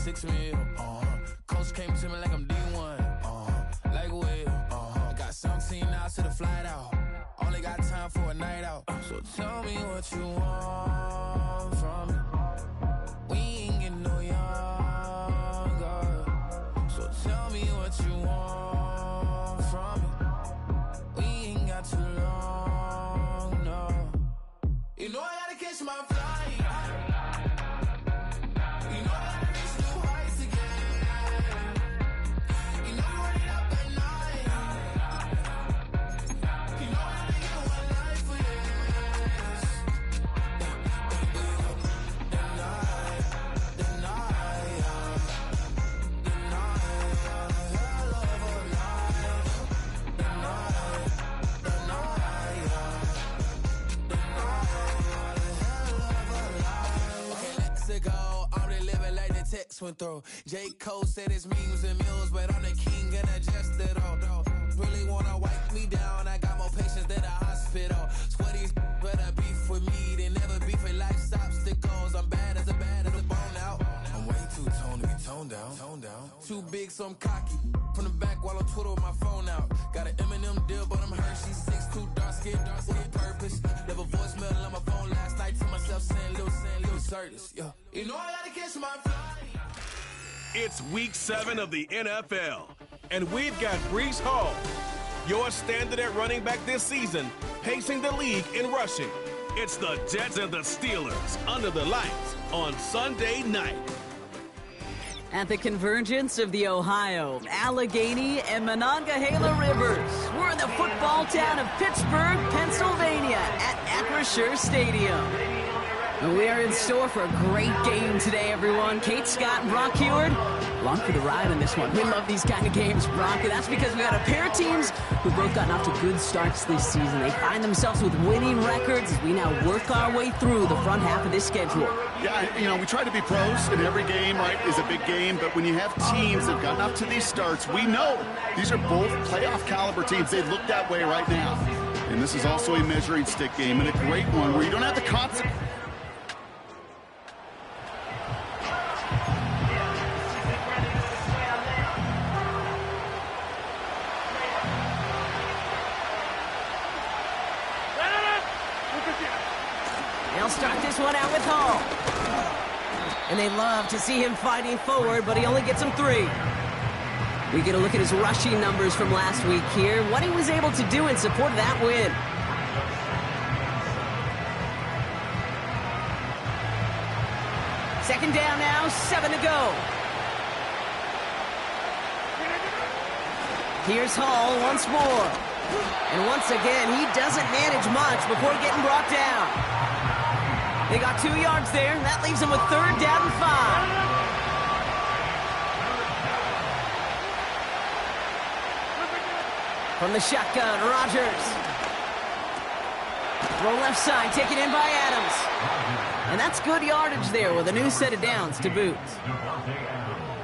6 mil. Coach came to me like I'm D1. Like a whale. I got 17 hours to the flight out. Only got time for a night out. So tell me what you want from me. We ain't getting no younger. So tell me what you want from me. We ain't got too long, no. You know I gotta catch my flight. You know I gotta reach new heights again. You know we run it up at night. You know I gotta get one life for this. The night, hell of a life. The night, ago, I'm really living like the text went through. J. Cole said it's memes and mills, but I'm the king and I just it all. Really wanna wipe me down, I got more patience than a hospital. Sweaty better beef with me than never beef with life's obstacles. I'm bad as a bone out. I'm way too toned to be toned down. Too big, so I'm cocky. From the back while I'm Twitter with my phone out. Got an Eminem deal, but I'm Hershey. 6'2", dark skin with purpose. Never voicemail on my phone last night to myself saying little Curtis, yeah. You know I gotta catch my flight. It's week 7 of the NFL, and we've got Breece Hall, your standard at running back this season, pacing the league in rushing. It's the Jets and the Steelers under the lights on Sunday night. At the convergence of the Ohio, Allegheny, and Monongahela Rivers, we're in the football town of Pittsburgh, Pennsylvania at Acrisure Stadium. We are in store for a great game today, everyone. Kate Scott and Brock Heward, along for the ride on this one. We love these kind of games, Brock, and that's because we got a pair of teams who've both gotten off to good starts this season. They find themselves with winning records as we now work our way through the front half of this schedule. Yeah, you know, we try to be pros, and every game, right, is a big game, but when you have teams that have gotten up to these starts, we know these are both playoff caliber teams. They look that way right now. And this is also a measuring stick game, and a great one where you don't have the consequence. They'll start this one out with Hall. And they love to see him fighting forward, but he only gets them 3. We get a look at his rushing numbers from last week here, what he was able to do in support of that win. Second down now, 7 to go. Here's Hall once more. And once again, he doesn't manage much before getting brought down. They got 2 yards there. That leaves them with 3rd down and 5. From the shotgun, Rodgers. Throw left side, taken in by Adams. And that's good yardage there with a new set of downs to boot.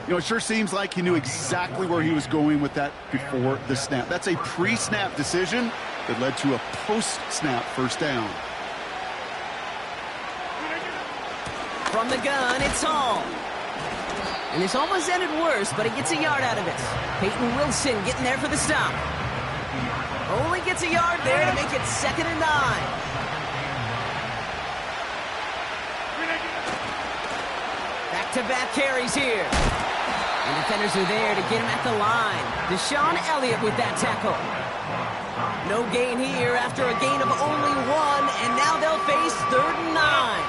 You know, it sure seems like he knew exactly where he was going with that before the snap. That's a pre-snap decision that led to a post-snap first down. From the gun, it's Hall. And this almost ended worse, but he gets a yard out of it. Peyton Wilson getting there for the stop. Only gets a yard there to make it 2nd and 9. Back-to-back carries here. And defenders are there to get him at the line. Deshaun Elliott with that tackle. No gain here after a gain of only 1, and now they'll face 3rd and 9.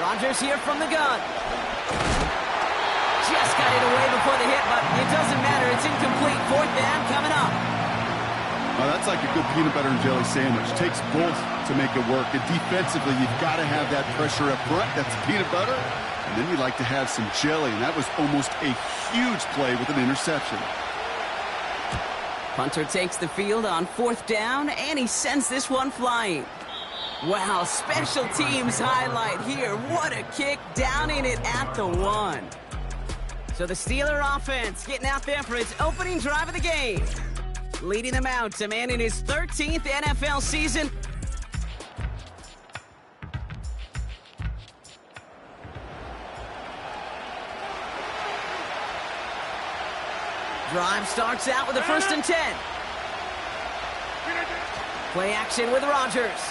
Rodgers here from the gun. Just got it away before the hit, but it doesn't matter. It's incomplete. 4th down coming up. Well, that's like a good peanut butter and jelly sandwich. Takes both to make it work. And defensively, you've got to have that pressure up front. That's peanut butter. And then you like to have some jelly. And that was almost a huge play with an interception. Punter takes the field on 4th down, and he sends this one flying. Wow, special teams highlight here. What a kick, down in it at the 1. So the Steeler offense getting out there for its opening drive of the game. Leading them out, a man in his 13th NFL season. Drive starts out with a 1st and 10. Play action with Rodgers.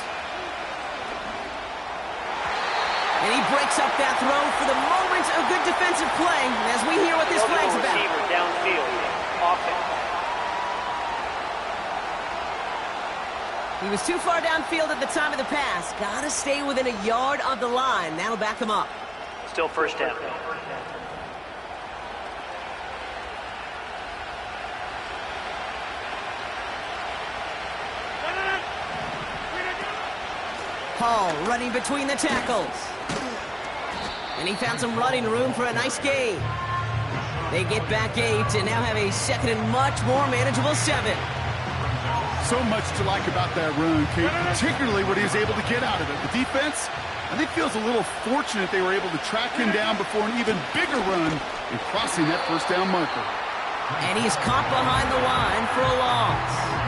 And he breaks up that throw for the moment. A good defensive play as we hear what this flag's about. Downfield. Offense. He was too far downfield at the time of the pass. Gotta stay within a yard of the line. That'll back him up. Still first down. Hall running between the tackles. And he found some running room for a nice gain. They get back 8 and now have a 2nd and much more manageable 7. So much to like about that run, Kate, particularly what he was able to get out of it. The defense, I think, feels a little fortunate they were able to track him down before an even bigger run in crossing that 1st down marker. And he's caught behind the line for a loss.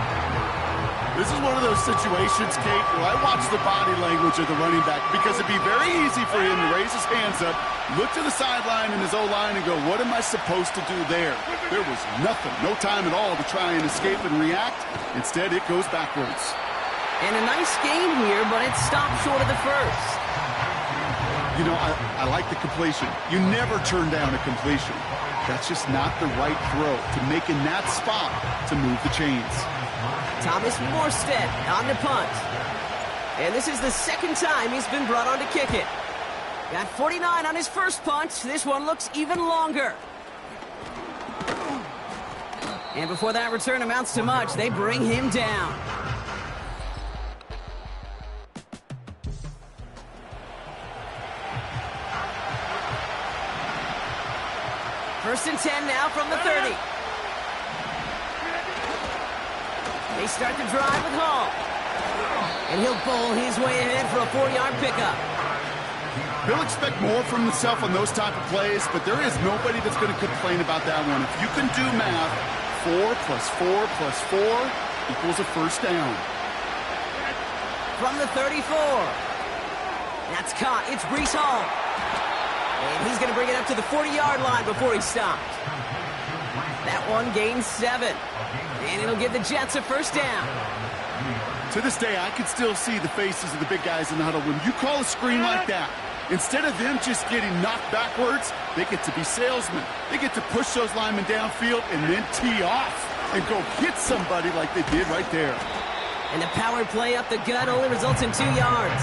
This is one of those situations, Kate, where I watch the body language of the running back because it'd be very easy for him to raise his hands up, look to the sideline in his O-line and go, what am I supposed to do there? There was nothing, no time at all to try and escape and react. Instead, it goes backwards. And a nice gain here, but it stopped short of the 1st. You know, I like the completion. You never turn down a completion. That's just not the right throw to make in that spot to move the chains. Thomas Morstead on the punt. And this is the 2nd time he's been brought on to kick it. Got 49 on his first punt. This one looks even longer. And before that return amounts to much, they bring him down. First and 10 now from the 30. They start the drive with Hall. And he'll bowl his way ahead for a 4-yard pickup. He'll expect more from himself on those type of plays, but there is nobody that's going to complain about that one. If you can do math, 4 plus 4 plus 4 equals a 1st down. From the 34. That's caught. It's Breece Hall. And he's going to bring it up to the 40-yard line before he stopped. That one gains 7. And it'll give the Jets a 1st down. To this day, I can still see the faces of the big guys in the huddle. When you call a screen like that, instead of them just getting knocked backwards, they get to be salesmen. They get to push those linemen downfield and then tee off and go hit somebody like they did right there. And the power play up the gut only results in 2 yards.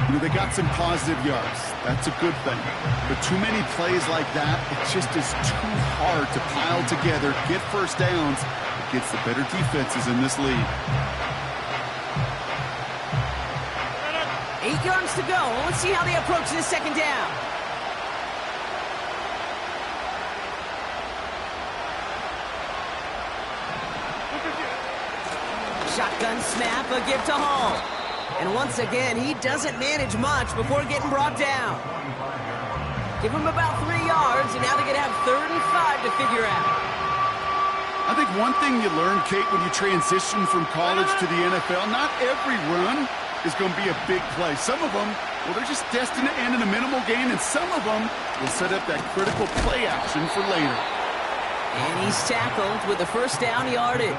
You know, they got some positive yards. That's a good thing. But too many plays like that, it just is too hard to pile together, get 1st downs against the better defenses in this league. 8 yards to go. Let's see how they approach this 2nd down. Shotgun snap, a give to Hall. And once again, he doesn't manage much before getting brought down. Give him about 3 yards, and now they're going to have 3rd and 5 to figure out. I think one thing you learn, Kate, when you transition from college to the NFL, not every run is going to be a big play. Some of them, well, they're just destined to end in a minimal gain, and some of them will set up that critical play action for later. And he's tackled with the 1st down yardage.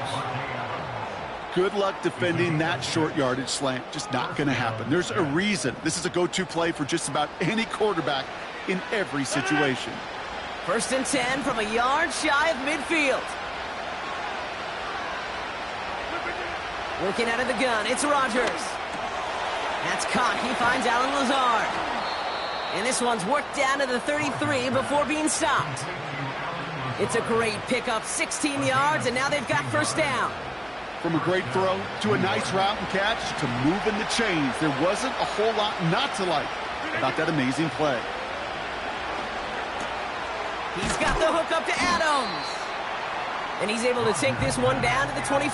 Good luck defending that short yardage slant. Just not going to happen. There's a reason. This is a go-to play for just about any quarterback in every situation. 1st and 10 from a yard shy of midfield. Working out of the gun, it's Rodgers. That's caught. He finds Alan Lazard. And this one's worked down to the 33 before being stopped. It's a great pickup, 16 yards, and now they've got 1st down. From a great throw to a nice route and catch to moving the chains, there wasn't a whole lot not to like about that amazing play. He's got the hook up to Adams. And he's able to take this one down to the 25.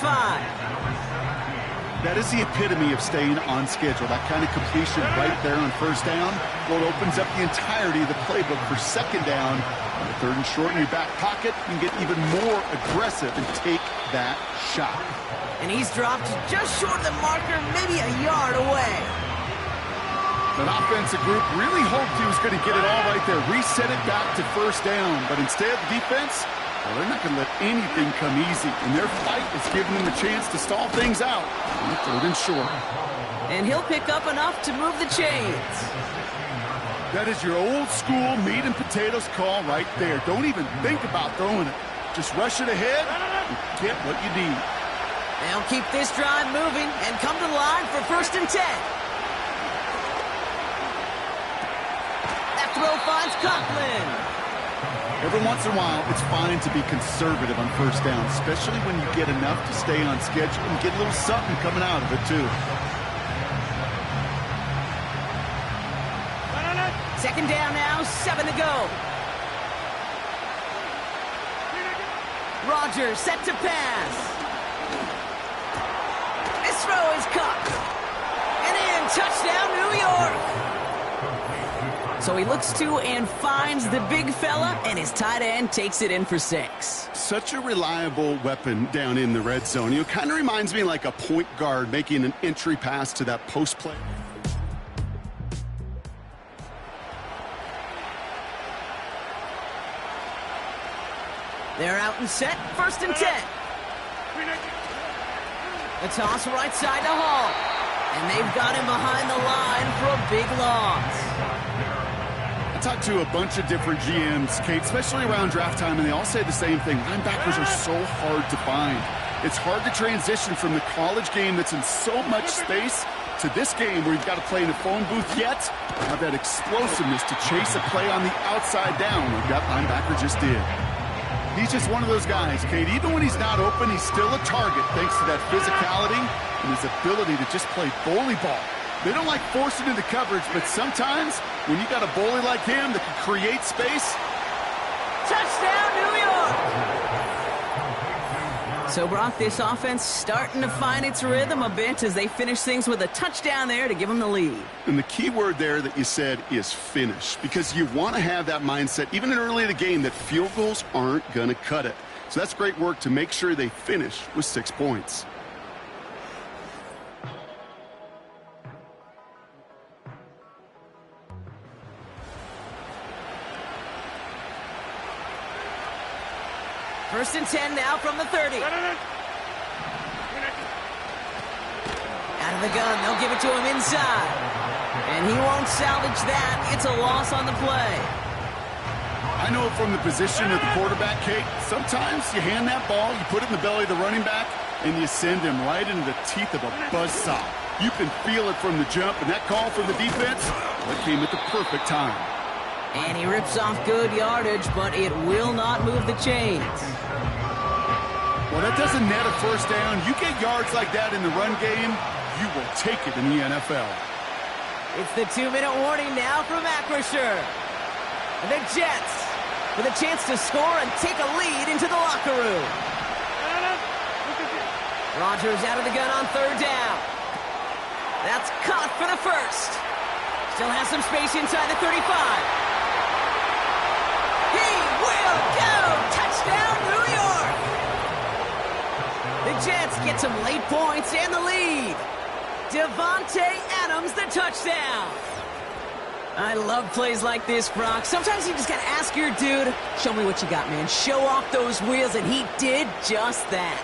That is the epitome of staying on schedule. That kind of completion right there on 1st down. Well, it opens up the entirety of the playbook for 2nd down. On the 3rd and short in your back pocket, you can get even more aggressive and take that shot. And he's dropped just short of the marker, maybe a yard away. That offensive group really hoped he was going to get it all right there, reset it back to 1st down. But instead, the defense, Well, they're not going to let anything come easy, and their fight is giving them a chance to stall things out. And 3rd and short. And he'll pick up enough to move the chains. That is your old school meat and potatoes call right there. Don't even think about throwing it. Just rush it ahead and get what you need. They'll keep this drive moving and come to the line for 1st and 10. That throw finds Conklin. Every once in a while, it's fine to be conservative on 1st down, especially when you get enough to stay on schedule and get a little something coming out of it, too. 2nd down now, 7 to go. Rodgers set to pass. This throw is caught. And in, touchdown, New York. So he looks to and finds the big fella, and his tight end takes it in for 6. Such a reliable weapon down in the red zone. You know, kind of reminds me like a point guard making an entry pass to that post play. They're out and set, 1st and 10. The toss right side to Hall. And they've got him behind the line for a big loss. I talked to a bunch of different GMs, Kate, especially around draft time, and they all say the same thing. Linebackers are so hard to find. It's hard to transition from the college game that's in so much space to this game where you've got to play in a phone booth yet have that explosiveness to chase a play on the outside down like that linebacker just did. He's just one of those guys, Kate. Even when he's not open, he's still a target thanks to that physicality and his ability to just play bully ball. They don't like forcing into coverage, but sometimes when you got a bully like him that can create space. Touchdown, New York! So, Brock, this offense starting to find its rhythm a bit as they finish things with a touchdown there to give them the lead. And the key word there that you said is finish, because you want to have that mindset, even early in the game, that field goals aren't going to cut it. So that's great work to make sure they finish with 6 points. First and 10 now from the 30. Out of the gun, they'll give it to him inside. And he won't salvage that. It's a loss on the play. I know from the position of the quarterback, Kate, sometimes you hand that ball, you put it in the belly of the running back, and you send him right into the teeth of a buzzsaw. You can feel it from the jump, and that call from the defense, that came at the perfect time. And he rips off good yardage, but it will not move the chains. Well, that doesn't net a first down. You get yards like that in the run game, you will take it in the NFL. It's the 2-minute warning now from Acrisure. The Jets with a chance to score and take a lead into the locker room. Rodgers out of the gun on 3rd down. That's caught for the first. Still has some space inside the 35. He will go! Touchdown, New York! The Jets get some late points and the lead. Devontae Adams, the touchdown. I love plays like this, Brock. Sometimes you just got to ask your dude, show me what you got, man. Show off those wheels, and he did just that.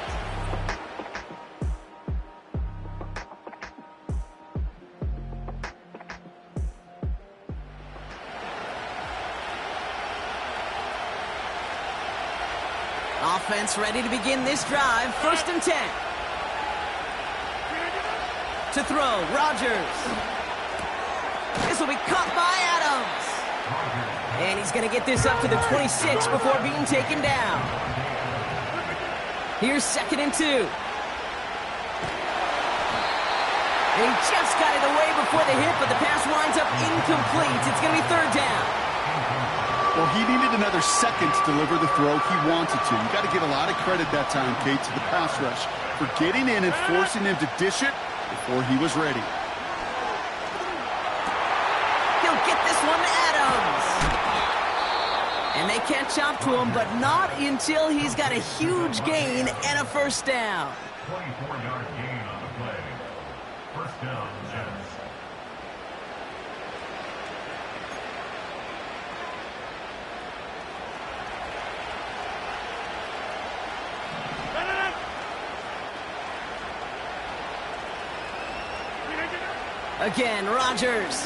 Offense ready to begin this drive. 1st and 10. To throw, Rodgers. This will be caught by Adams. And he's going to get this up to the 26 before being taken down. Here's 2nd and 2. They just got it away before the hit, but the pass winds up incomplete. It's going to be 3rd down. Well, he needed another second to deliver the throw he wanted to. You got to give a lot of credit that time, Kate, to the pass rush for getting in and forcing him to dish it before he was ready. He'll get this one to Adams. And they catch up to him, but not until he's got a huge gain and a 1st down. 24-yard gain on the play. 1st down, Jets. Again, Rodgers.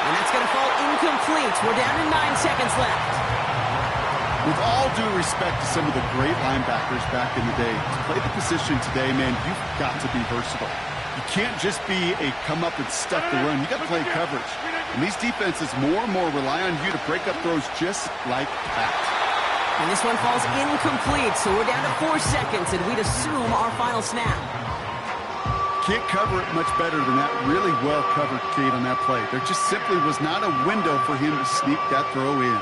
And that's going to fall incomplete. We're down to 9 seconds left. With all due respect to some of the great linebackers back in the day, to play the position today, man, you've got to be versatile. You can't just be a come up and stuff the run. You got to play coverage. And these defenses more and more rely on you to break up throws just like that. And this one falls incomplete, so we're down to 4 seconds, and we'd assume our final snap. Can't cover it much better than that really well-covered Kate on that play. There just simply was not a window for him to sneak that throw in.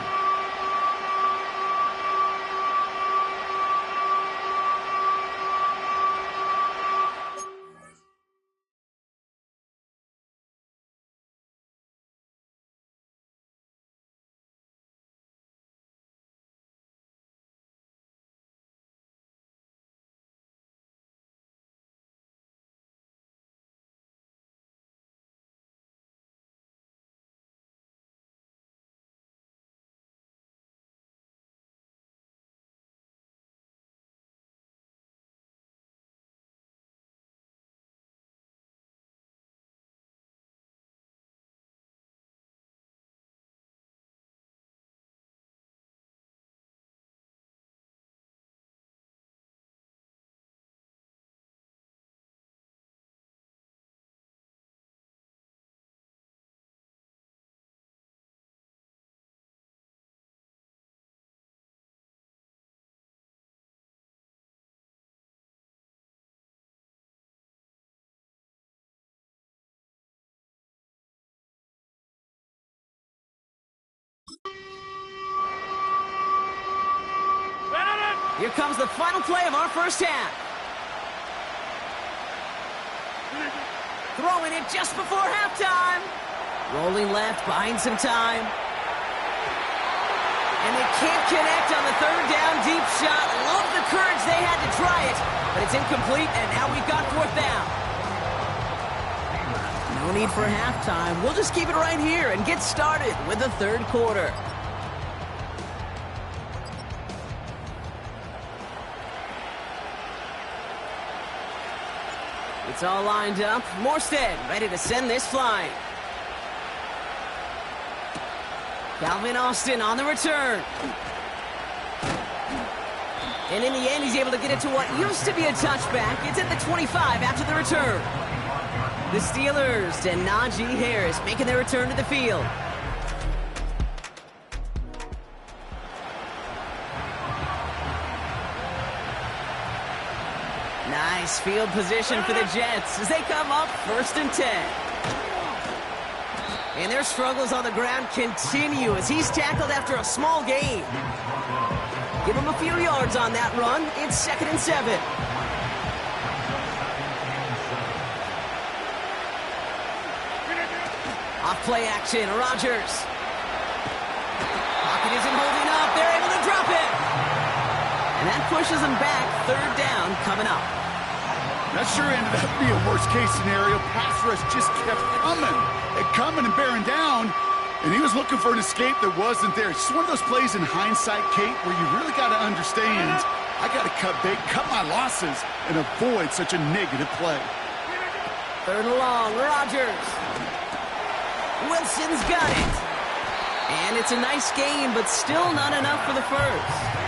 Here comes the final play of our first half. Throwing it just before halftime. Rolling left, buying some time. And they can't connect on the third down deep shot. Love the courage they had to try it, but it's incomplete, and now we've got fourth down. No need for halftime. We'll just keep it right here and get started with the third quarter. It's all lined up. Morstead ready to send this flying. Calvin Austin on the return. And in the end, he's able to get it to what used to be a touchback. It's at the 25 after the return. The Steelers and Najee Harris making their return to the field. Nice field position for the Jets as they come up 1st and 10. And their struggles on the ground continue as he's tackled after a small gain. Give him a few yards on that run. It's 2nd and 7. Off play action, Rodgers. Pocket isn't holding up. They're able to drop it. And that pushes them back. 3rd down coming up. That sure ended up being a worst-case scenario. Pass rush just kept coming and bearing down, and he was looking for an escape that wasn't there. It's just one of those plays in hindsight, Kate, where you really got to understand, I got to cut bait, cut my losses, and avoid such a negative play. 3rd and long, Rodgers. Wilson's got it. And it's a nice gain, but still not enough for the first.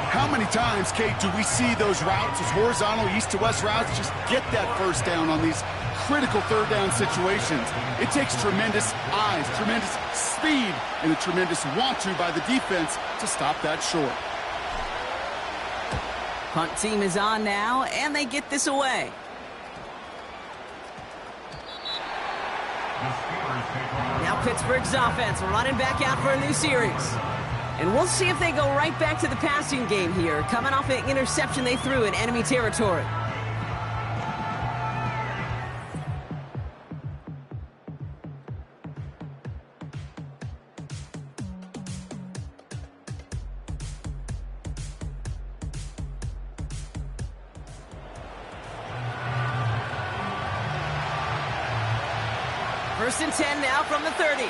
How many times, Kate, do we see those routes, those horizontal east-to-west routes, just get that first down on these critical 3rd down situations? It takes tremendous eyes, tremendous speed, and a tremendous want-to by the defense to stop that short. Punt team is on now, and they get this away. Now Pittsburgh's offense running back out for a new series. And we'll see if they go right back to the passing game here, coming off an interception they threw in enemy territory. First and 10 now from the 30.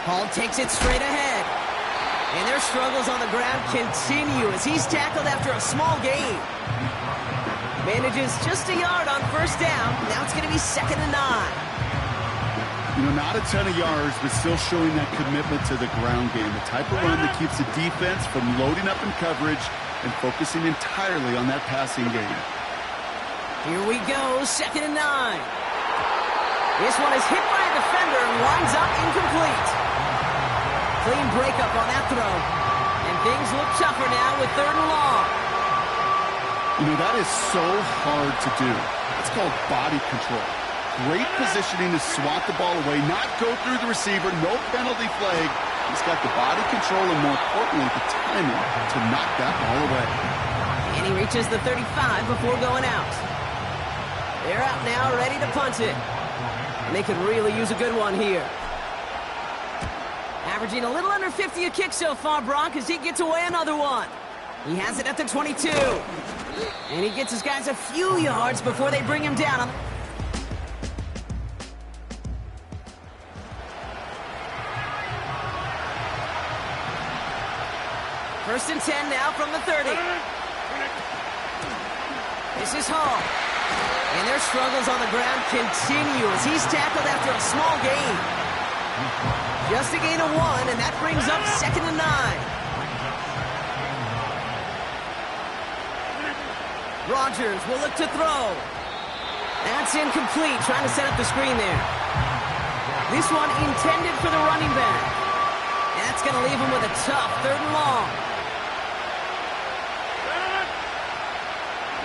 Hall takes it straight ahead. And their struggles on the ground continue as he's tackled after a small gain. Manages just a yard on first down. Now it's going to be 2nd and 9. You know, not a ton of yards, but still showing that commitment to the ground game. The type of run that keeps the defense from loading up in coverage and focusing entirely on that passing game. Here we go, 2nd and 9. This one is hit by a defender and winds up incomplete. Clean breakup on that throw. And things look tougher now with 3rd and long. You know, that is so hard to do. It's called body control. Great positioning to swat the ball away, not go through the receiver, no penalty flag. He's got the body control and, more importantly, the timing to knock that ball away. And he reaches the 35 before going out. They're out now, ready to punt it. And they could really use a good one here. Averaging a little under 50 a kick so far, Brock, as he gets away another one. He has it at the 22. And he gets his guys a few yards before they bring him down. 1st and 10 now from the 30. This is Hall. And their struggles on the ground continue as he's tackled after a small gain. Just a gain of 1, and that brings up 2nd and 9. Rodgers will look to throw. That's incomplete, trying to set up the screen there. This one intended for the running back. And that's going to leave him with a tough 3rd and long.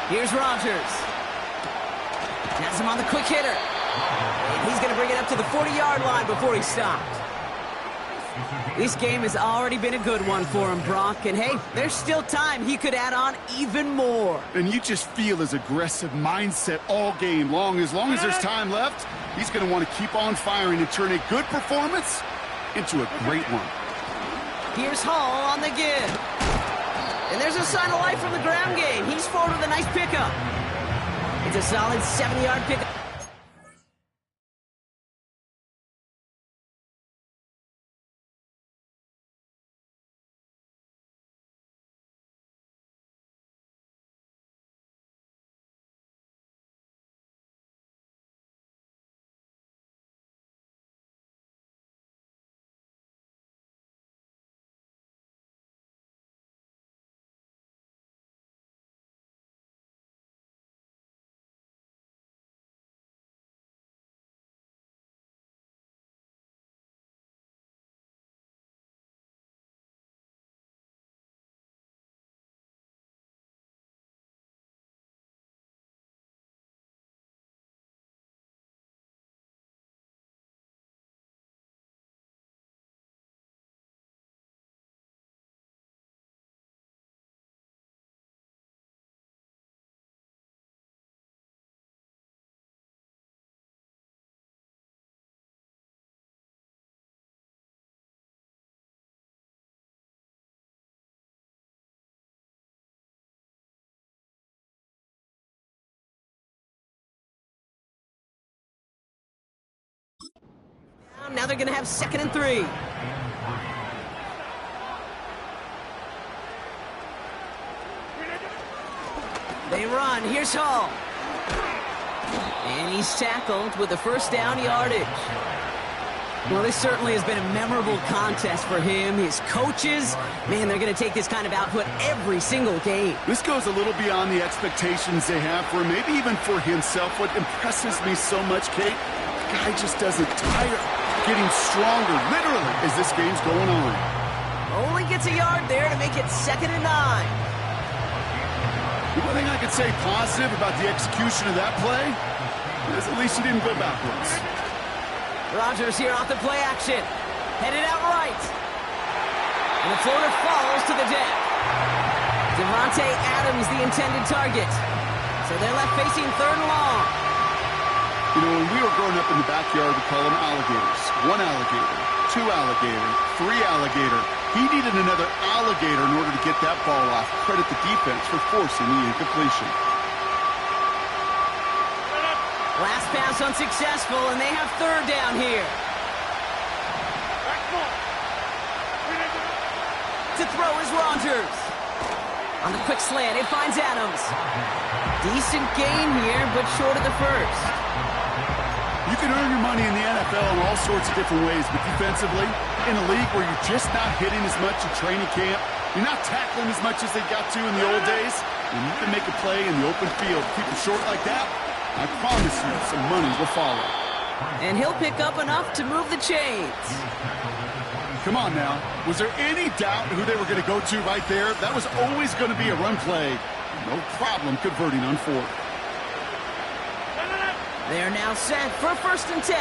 Here's Rodgers. Has him on the quick hitter. And he's going to bring it up to the 40-yard line before he stopped. This game has already been a good one for him, Brock. And hey, there's still time he could add on even more. And you just feel his aggressive mindset all game long. As long as there's time left, he's going to want to keep on firing and turn a good performance into a great one. Here's Hall on the give. And there's a sign of life from the ground game. He's forward with a nice pickup. It's a solid 70-yard pickup. Now they're going to have 2nd and 3. They run. Here's Hall. And he's tackled with the 1st down yardage. Well, this certainly has been a memorable contest for him. His coaches, man, they're going to take this kind of output every single game. This goes a little beyond the expectations they have for him, maybe even for himself. What impresses me so much, Kate, the guy just doesn't tire. Getting stronger, literally, as this game's going on. Only gets a yard there to make it 2nd and 9. The one thing I could say positive about the execution of that play is at least he didn't go backwards. Rodgers here off the play action. Headed out right. And the floater falls to the deck. Devontae Adams, the intended target. So they're left facing 3rd and long. You know, when we were growing up in the backyard, we call them alligators. 1 alligator, 2 alligator, 3 alligator. He needed another alligator in order to get that ball off. Credit the defense for forcing the incompletion. Last pass unsuccessful, and they have 3rd down here. Rogers. On the quick slant, it finds Adams. Decent gain here, but short of the first. You can earn your money in the NFL in all sorts of different ways, but defensively, in a league where you're just not hitting as much in training camp, you're not tackling as much as they got to in the old days, and you can make a play in the open field. Keep it short like that, I promise you some money will follow. And he'll pick up enough to move the chains. Come on now. Was there any doubt who they were going to go to right there? That was always going to be a run play. No problem converting on fourth. They're now set for 1st and 10.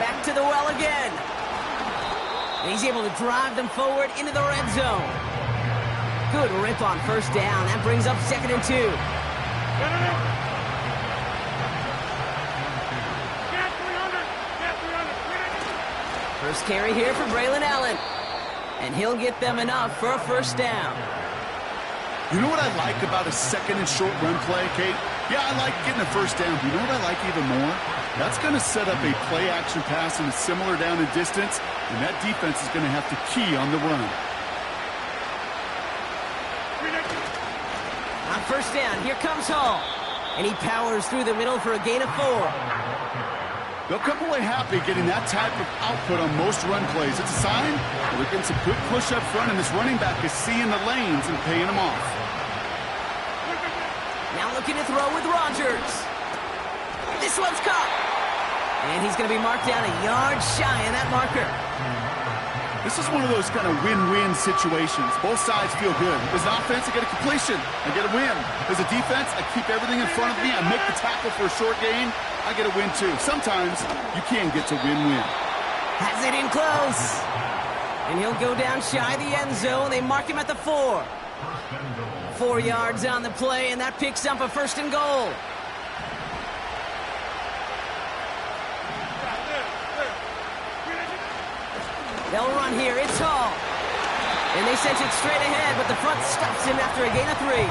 Back to the well again. And he's able to drive them forward into the red zone. Good rip on 1st down. That brings up 2nd and 2. First carry here for Braylon Allen. And he'll get them enough for a 1st down. You know what I like about a 2nd and short run play, Kate? Yeah, I like getting a 1st down. But you know what I like even more? That's going to set up a play-action pass in a similar down and distance, and that defense is going to have to key on the run. On 1st down, here comes Hall. And he powers through the middle for a gain of 4. They'll come away happy getting that type of output on most run plays. It's a sign that they're getting some good push up front, and this running back is seeing the lanes and paying them off. Now looking to throw with Rogers. This one's caught. And he's going to be marked down a yard shy in that marker. This is one of those kind of win-win situations. Both sides feel good. As an offense, I get a completion. I get a win. As a defense, I keep everything in front of me. I make the tackle for a short gain. I get a win, too. Sometimes you can get to win-win. Has it in close. And he'll go down shy the end zone. They mark him at the 4. 4 yards on the play, and that picks up a 1st and goal. They'll run here. It's Hall. And they sent it straight ahead, but the front stops him after a gain of 3.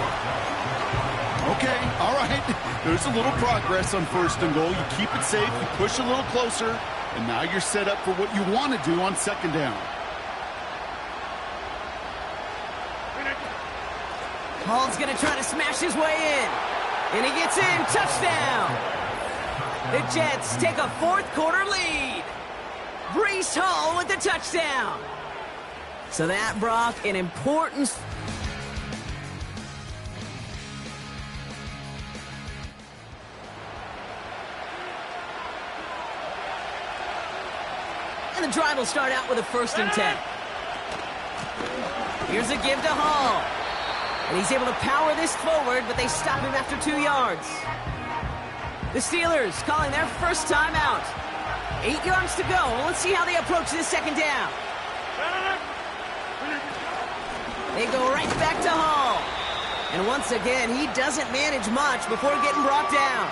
Okay, all right. There's a little progress on 1st and goal. You keep it safe, you push a little closer, and now you're set up for what you want to do on 2nd down. Hall's going to try to smash his way in. And he gets in. Touchdown. The Jets take a 4th quarter lead. Breece Hall with the touchdown. So that brought an important... And the drive will start out with a 1st and 10. Here's a give to Hall. And he's able to power this forward, but they stop him after 2 yards. The Steelers calling their first timeout. 8 yards to go. Let's see how they approach this 2nd down. They go right back to Hall. And once again, he doesn't manage much before getting brought down.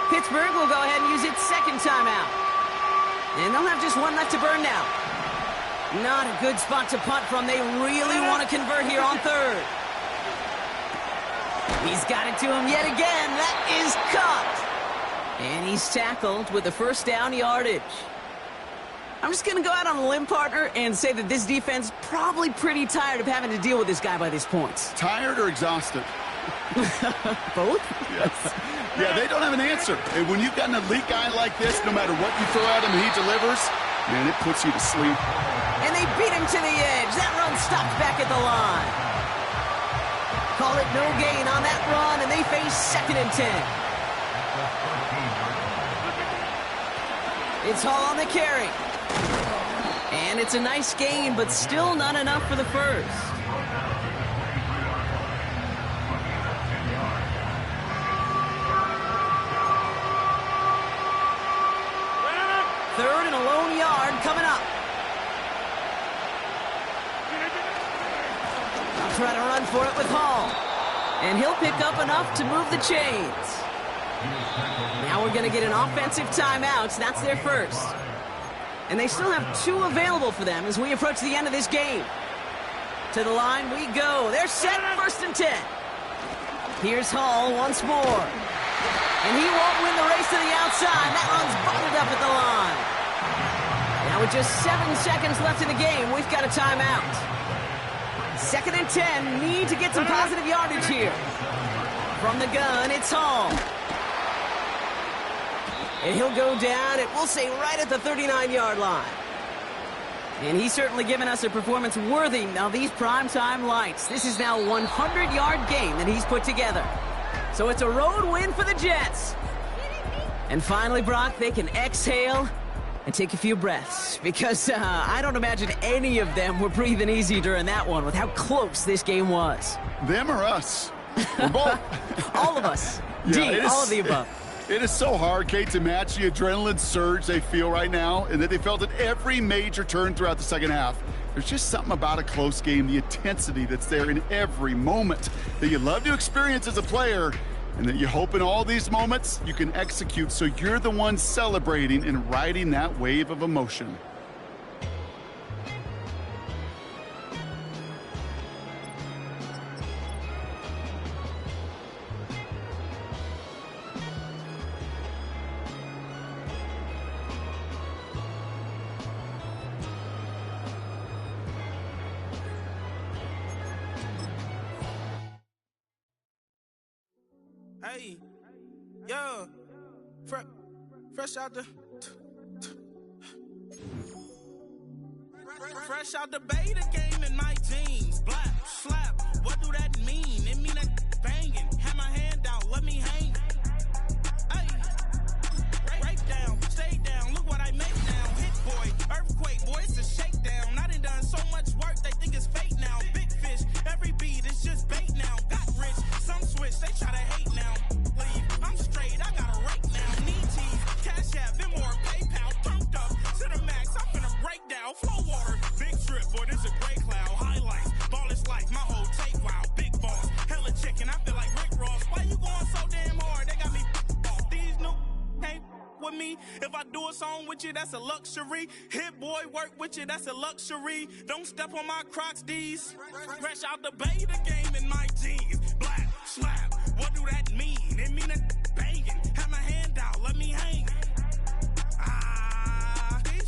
Pittsburgh will go ahead and use its 2nd timeout. And they'll have just one left to burn now. Not a good spot to punt from. They really want to convert here on 3rd. He's got it to him yet again. That is caught. And he's tackled with the 1st down yardage. I'm just going to go out on a limb, partner, and say that this defense probably pretty tired of having to deal with this guy by this point. Tired or exhausted? Both? Yes. Yeah, they don't have an answer. And when you've got an elite guy like this, no matter what you throw at him, he delivers, man, it puts you to sleep. And they beat him to the edge. That run stopped back at the line. Call it no gain on that run, and they face 2nd and 10. It's Hall on the carry. And it's a nice gain, but still not enough for the 1st. 3rd and a lone yard coming up. I'll try to run for it with Hall. And he'll pick up enough to move the chains. Now we're going to get an offensive timeout. That's their 1st. And they still have 2 available for them as we approach the end of this game. To the line we go. They're set 1st and 10. Here's Hall once more. And he won't win the race to the outside. That one's bottled up at the line. Now with just 7 seconds left in the game, we've got a timeout. 2nd and 10, need to get some positive yardage here. From the gun, it's Hall. And he'll go down, and we'll say right at the 39-yard line. And he's certainly given us a performance worthy of these primetime lights. This is now a 100-yard game that he's put together. So it's a road win for the Jets. And finally, Brock, they can exhale and take a few breaths. Because I don't imagine any of them were breathing easy during that one with how close this game was. Them or us? We're both. All of us. Yeah, D, all of the above. It is so hard, Kate, to match the adrenaline surge they feel right now and that they felt at every major turn throughout the second half. There's just something about a close game, the intensity that's there in every moment that you love to experience as a player, and that you hope in all these moments you can execute so you're the one celebrating and riding that wave of emotion. Hey, yo, fresh out the beta game in my jeans. Black slap, what do that mean? It mean that banging. Have my hand out, let me hang. Hey, break down, stay down. Look what I make now. Hit boy, earthquake, boy, it's a shakedown. I done so much work, they think it's fake now. Big fish, every beat is just bait now. Got rich, some switch, they try to hate now. Leave, I'm straight, I got a rake now. Need cheese, cash app, Venmo or PayPal. Pumped up to the max, I'm finna break down. Flow water, big trip, boy, this a gray cloud. Highlights, ball is life, my whole take, wow. Big boss, hella chicken, I feel like Rick Ross. Why you going so damn hard? They got me off. These new can't with me. If I do a song with you, that's a luxury. Hit boy, work with you, that's a luxury. Don't step on my Crocs, D's. Fresh out the beta game in my jeans. Black slap, what do that mean? It mean a banging. Have my hand out, let me hang.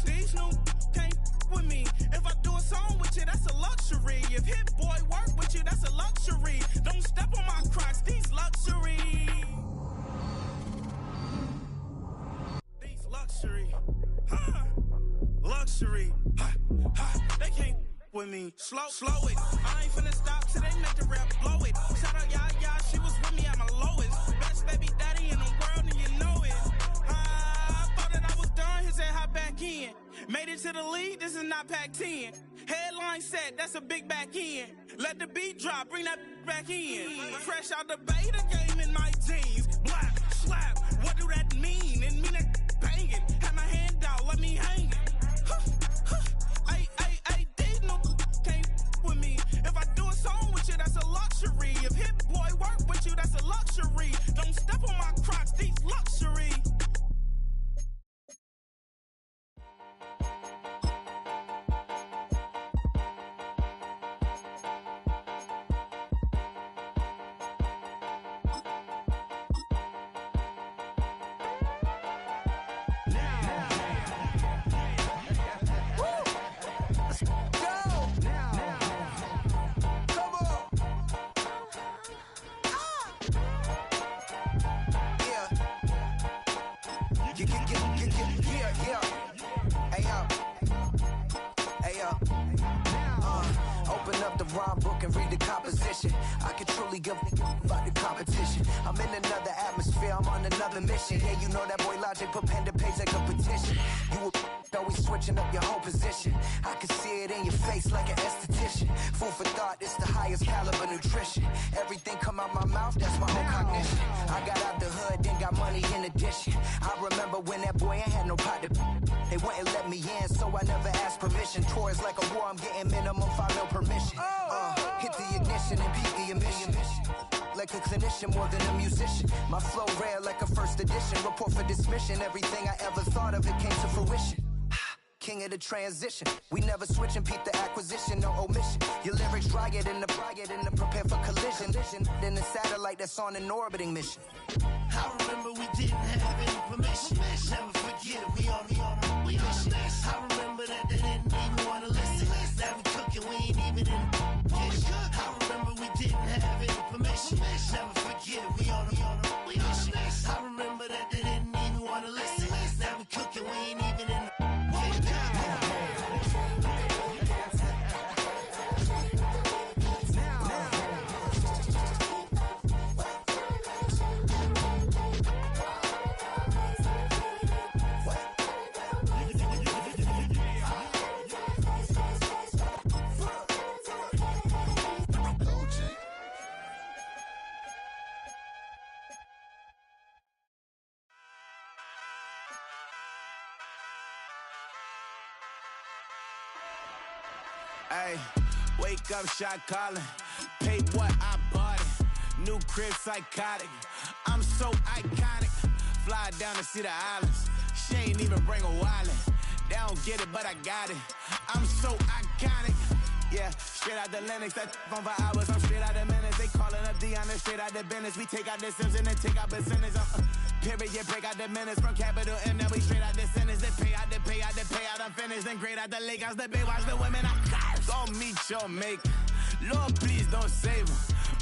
These new can't with me. If I do a song with you, that's a luxury. If hit boy work with you, that's a luxury. Don't step on my Crocs, these luxury. Luxury, luxury, they can't with me. Slow it. I ain't finna stop till they make the rap blow it. Shout out y'all, she was with me at my lowest. Best baby daddy in the world, and you know it. I thought that I was done. He said hop back in. Made it to the league. This is not Pac-10. Headline set, that's a big back end. Let the beat drop, bring that back in. Fresh out the beta game in my jeans. Black slap, what do that mean? It mean that banging. Have my hand out, let me hang. Ay, these no can't with me. If I do a song with you, that's a luxury. If hit boy work with you, that's a luxury. Don't step on my Crocs, these luxury. Open up the rhyme book and read the composition. I can truly give about the competition. I'm in another atmosphere, I'm on another mission. Yeah, you know that boy Logic put pen to page like a petition. You always switching up your whole position. I can see it in your face like an esthetician. Food for thought, it's the highest caliber nutrition. Everything come out my mouth, that's my whole cognition. I got out the hood, then got money in addition. I remember when that boy ain't had no pot to. They wouldn't let me in, so I never asked permission. Tours like a war, I'm getting minimum 5 mil permission. Hit the ignition and peak the emission. Like a clinician more than a musician. My flow rare like a first edition. Report for dismission. Everything I ever thought of, it came to fruition. King of the transition. We never switch and peep the acquisition, no omission. Your lyrics dry it in the prepare for collision. Then the satellite that's on an orbiting mission. I remember we didn't have any permission. Never forget it, we on a mission. I remember Wake up, shot calling. Paid what I bought it. New crib, psychotic. I'm so iconic. Fly down to see the islands. She ain't even bring a wallet. They don't get it, but I got it. I'm so iconic. Yeah, straight out the Lennox, that phone for hours, I'm straight out the minutes. They calling up Dion, straight out the business. We take out the Sims and then take out percentage. Period, break out the minutes from capital M, now we straight out the sentence. They pay out, I'm finished. Then grade out the lake house, the bay, watch the women, I curse. Go meet your maker. Lord, please don't save them.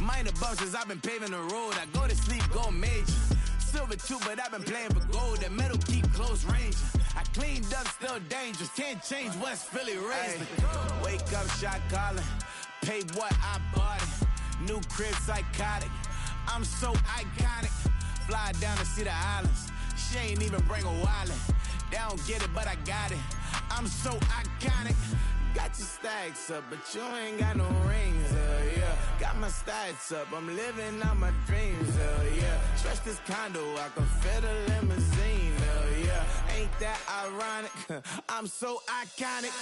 Minor bumps as I've been paving the road. I go to sleep, go major. Silver too, but I've been playing for gold. The metal keep close range. I cleaned up, still dangerous. Can't change West Philly raised. Wake up, shot calling. Paid what I bought it. New crib, psychotic. I'm so iconic. Fly down to see the islands. She ain't even bring a wallet. They don't get it, but I got it. I'm so iconic. Got your stacks up, but you ain't got no rings, yeah. Got my stats up, I'm living out my dreams, yeah. Stretch this condo, I can fit a limousine, yeah. Ain't that ironic? I'm so iconic.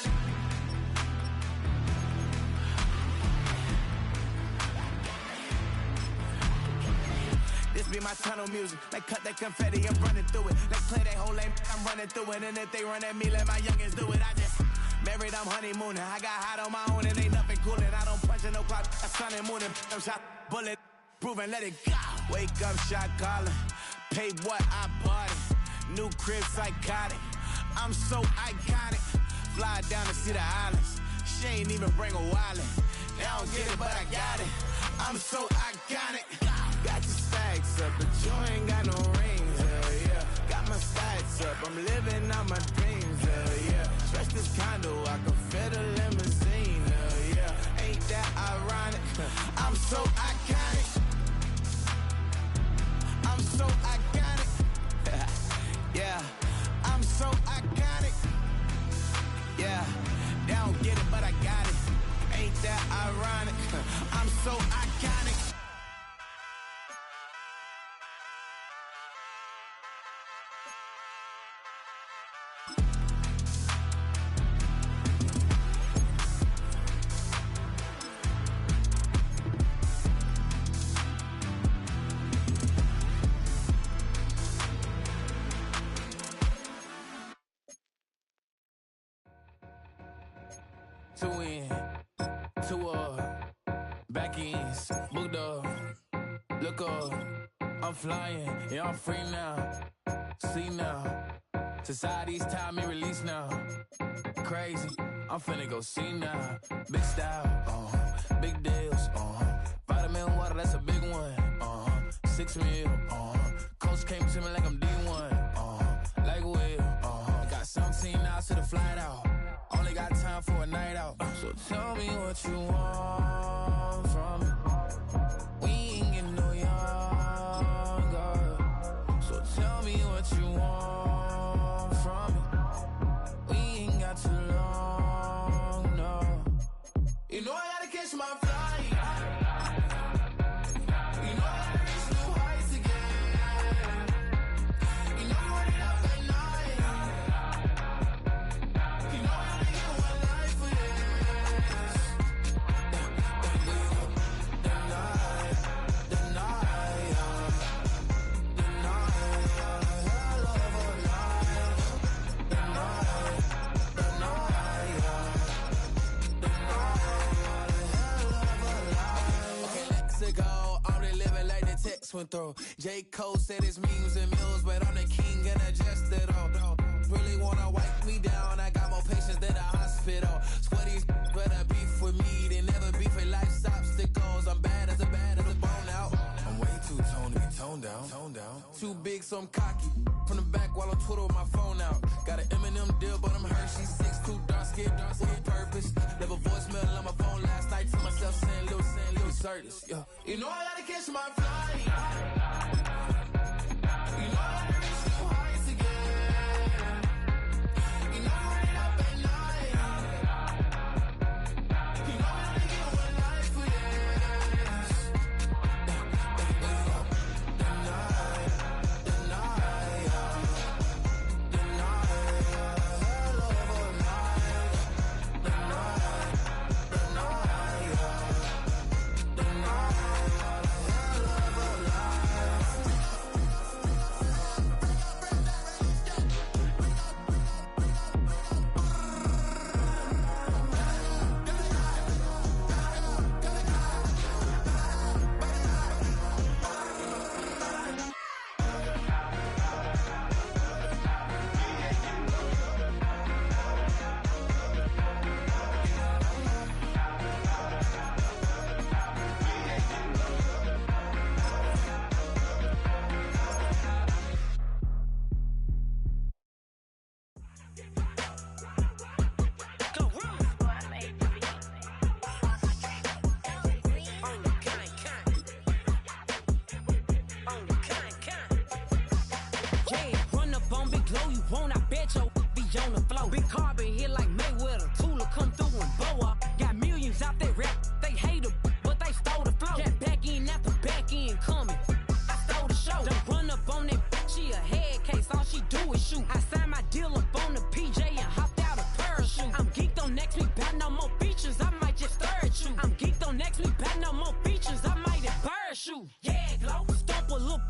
This be my tunnel music. Like cut that confetti, I'm running through it. Like play that whole lane, I'm running through it. And if they run at me, let my youngins do it. I just married, I'm honeymooning. I got hot on my own and ain't nothing coolin'. I don't punch in no clock, I sun and moon. I'm shot, bullet, proven, let it go. Wake up, shot calling. Paid what I bought it. New crib, psychotic. I'm so iconic. Fly down to see the islands. She ain't even bring a wallet. They don't get it, but I got it. I'm so iconic. Got your stacks up, but you ain't got no rings, yeah. Got my stats up, I'm living out my dreams, yeah. Stretch this condo, I can fit a limousine, yeah. Ain't that ironic? I'm so iconic. I'm so iconic. Yeah, I'm so iconic. Yeah, they don't get it, but I got it. Ain't that ironic? I'm so iconic. Two in, two back ends, booked up, look up, I'm flying, yeah, I'm free now, see now, society's time me release now, crazy, I'm finna go see now, big style, big deals, vitamin water, that's a big one, 6 meal, coach came to me like I'm D1, like Will, got 17 hours to the flight out. Only got time for a night out. So tell me what you want from me. We ain't getting no younger. So tell me what you want from me. We ain't got too long, no. You know I gotta catch my flight. You know I gotta reach new heights again. You know I'm running up at night. You know went through. J. Cole said it's memes and mills, but I'm the king and adjust it all. Really wanna wipe me down, I got more patience than a hospital. Sweaty's better beef with me, they never beef with life's obstacles. I'm bad as a bone out. I'm way too toned to be toned down. Too big, so I'm cocky. From the back while on Twitter with my phone out. Got an Eminem deal, but I'm Hershey 6'2", dark skin, with purpose. Left a voicemail on my phone last night to myself saying, Lil Certis, yeah. You know I gotta catch my flight. You know I gotta reach new heights again. You know I'm running up at night. You know I only get one life for this. The night. want, I bet your be on the floor. Big carbon here like Mayweather. Tula come through and blow up. Got millions out there rap. They hate her, but they stole the flow. Got back in after back in coming. I stole the show. Don't run up on that. She a head case. All she do is shoot. I signed my deal up on the PJ and hopped out a parachute. I'm geeked on next week. Got no more features. I might just stir at you. I'm geeked on next week. Got no more features. I might embarrass you. Yeah, glow. Stomp a little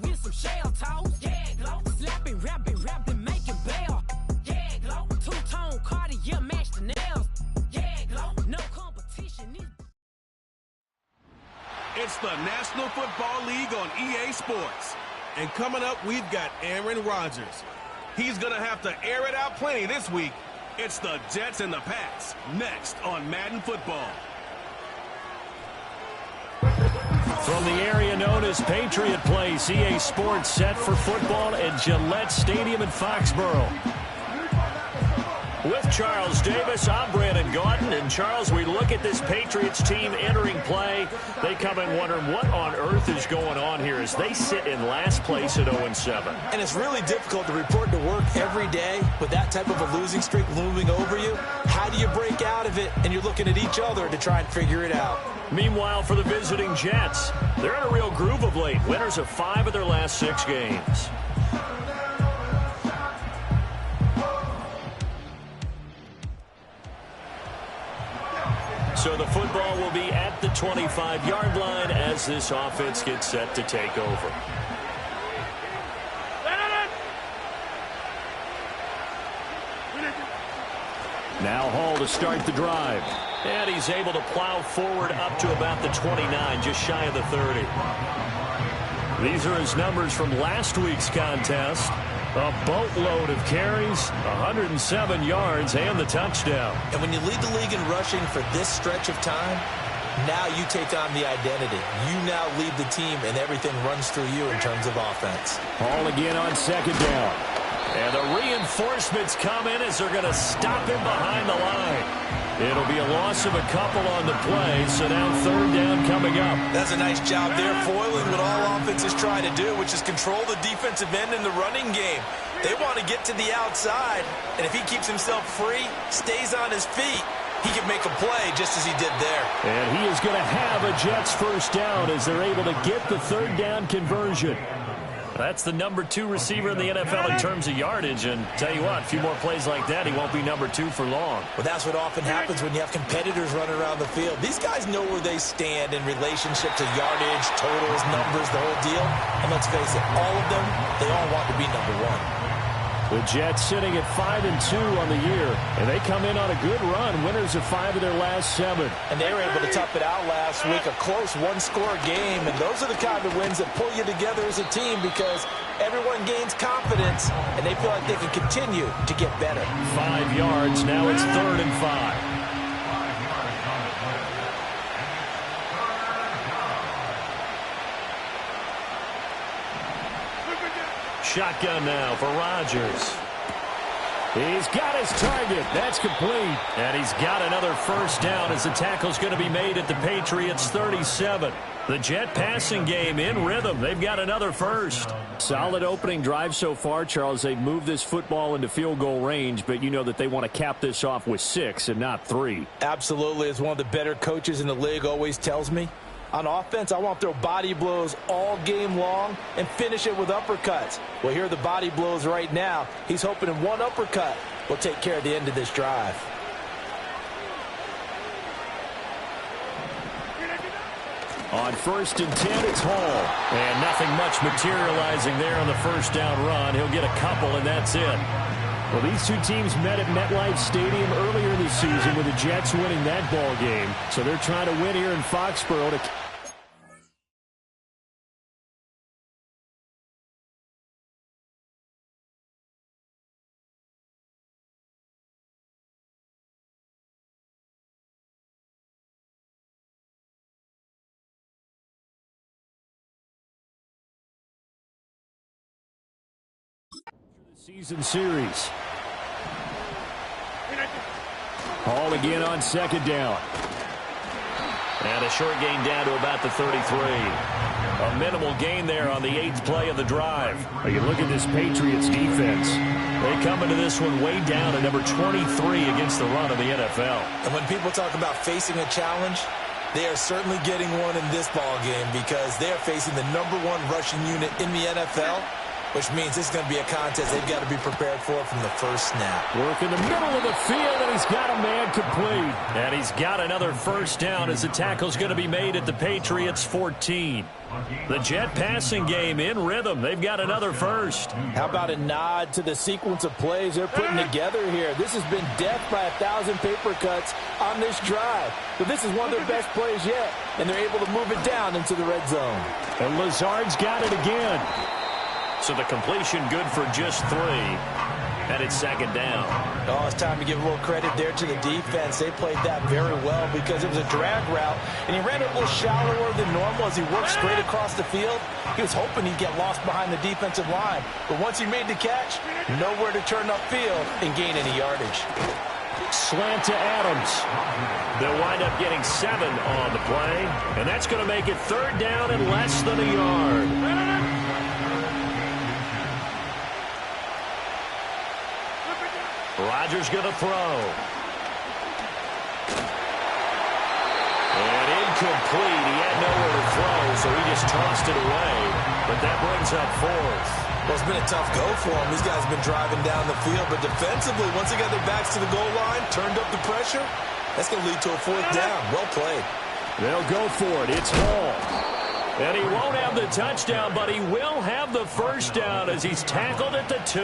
with some shell toes. Yeah, glow. Slapping, rapping, making bail. Yeah, glow. Two-tone Cartier match the nails. Yeah, glow. No competition. It's the National Football League on EA Sports. And coming up, we've got Aaron Rodgers. He's going to have to air it out plenty this week. It's the Jets and the Pats, next on Madden Football. From the area known as Patriot Place, EA Sports set for football at Gillette Stadium in Foxborough. With Charles Davis, I'm Brandon Gaudin. And Charles, we look at this Patriots team entering play. They come in wondering what on earth is going on here as they sit in last place at 0-7. And it's really difficult to report to work every day with that type of a losing streak looming over you. How do you break out of it? And you're looking at each other to try and figure it out. Meanwhile, for the visiting Jets, they're in a real groove of late. Winners of 5 of their last 6 games. So the football will be at the 25-yard line as this offense gets set to take over. Now Hall to start the drive. And he's able to plow forward up to about the 29, just shy of the 30. These are his numbers from last week's contest. A boatload of carries, 107 yards, and the touchdown. And when you lead the league in rushing for this stretch of time, now you take on the identity. You now lead the team, and everything runs through you in terms of offense. Hall again on second down. And the reinforcements come in as they're going to stop him behind the line. It'll be a loss of a couple on the play, so now third down coming up. That's a nice job there, foiling what all offenses try to do, which is control the defensive end in the running game. They want to get to the outside, and if he keeps himself free, stays on his feet, he can make a play just as he did there. And he is going to have a Jets first down as they're able to get the third down conversion. That's the number 2 receiver in the NFL in terms of yardage. And tell you what, a few more plays like that, he won't be number 2 for long. Well, that's what often happens when you have competitors running around the field. These guys know where they stand in relationship to yardage, totals, numbers, the whole deal. And let's face it, all of them, they all want to be number 1. The Jets sitting at 5-2 on the year, and they come in on a good run, winners of 5 of their last 7. And they were able to tough it out last week, a close one-score game, and those are the kind of wins that pull you together as a team because everyone gains confidence, and they feel like they can continue to get better. 5 yards, now it's 3rd and 5. Shotgun now for Rodgers. He's got his target. That's complete. And he's got another first down as the tackle's going to be made at the Patriots' 37. The Jet passing game in rhythm. They've got another first. Solid opening drive so far, Charles. They've moved this football into field goal range, but you know that they want to cap this off with 6 and not 3. Absolutely. As one of the better coaches in the league always tells me, on offense, I want to throw body blows all game long and finish it with uppercuts. Well, here are the body blows right now. He's hoping in one uppercut will take care of the end of this drive. On 1st and 10, it's Hall. And nothing much materializing there on the first down run. He'll get a couple, and that's it. Well, these two teams met at MetLife Stadium earlier this season with the Jets winning that ball game. So they're trying to win here in Foxborough to... season series. Hall again on second down. And a short gain down to about the 33. A minimal gain there on the 8th play of the drive. You look at this Patriots defense. They come into this one way down at number 23 against the run of the NFL. And when people talk about facing a challenge, they are certainly getting one in this ball game because they are facing the #1 rushing unit in the NFL, which means this is going to be a contest they've got to be prepared for from the first snap. Work in the middle of the field, and he's got a man complete. And he's got another first down as the tackle's going to be made at the Patriots 14. The Jet passing game in rhythm. They've got another first. How about a nod to the sequence of plays they're putting together here? This has been death by 1,000 paper cuts on this drive. But this is one of their best plays yet, and they're able to move it down into the red zone. And Lazard's got it again. So the completion good for just 3. And it's second down. Oh, it's time to give a little credit there to the defense. They played that very well because it was a drag route, and he ran it a little shallower than normal as he worked straight across the field. He was hoping he'd get lost behind the defensive line, but once he made the catch, nowhere to turn upfield and gain any yardage. Slant to Adams. They'll wind up getting 7 on the play, and that's going to make it third down and less than a yard. Rodgers going to throw. And incomplete. He had nowhere to throw, so he just tossed it away. But that brings up 4th. Well, it's been a tough go for them. These guys have been driving down the field, but defensively, once they got their backs to the goal line, turned up the pressure, that's going to lead to a 4th down. Well played. They'll go for it. It's Hall. And he won't have the touchdown, but he will have the first down as he's tackled at the 2.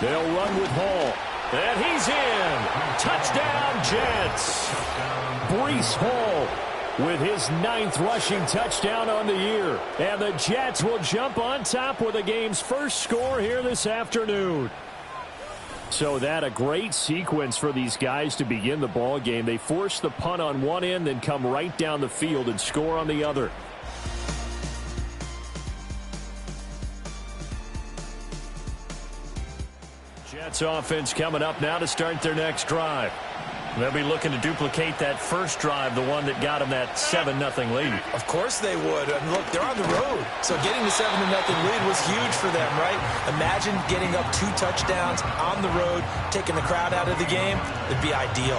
They'll run with Hall. And he's in. Touchdown, Jets. Breece Hall with his 9th rushing touchdown on the year. And the Jets will jump on top with the game's first score here this afternoon. So that a great sequence for these guys to begin the ball game. They force the punt on one end, then come right down the field and score on the other. Jets offense coming up now to start their next drive. They'll be looking to duplicate that first drive, the one that got them that 7-0 lead. Of course they would. And look, they're on the road. So getting the 7-0 lead was huge for them, right? Imagine getting up 2 touchdowns on the road, taking the crowd out of the game. It'd be ideal.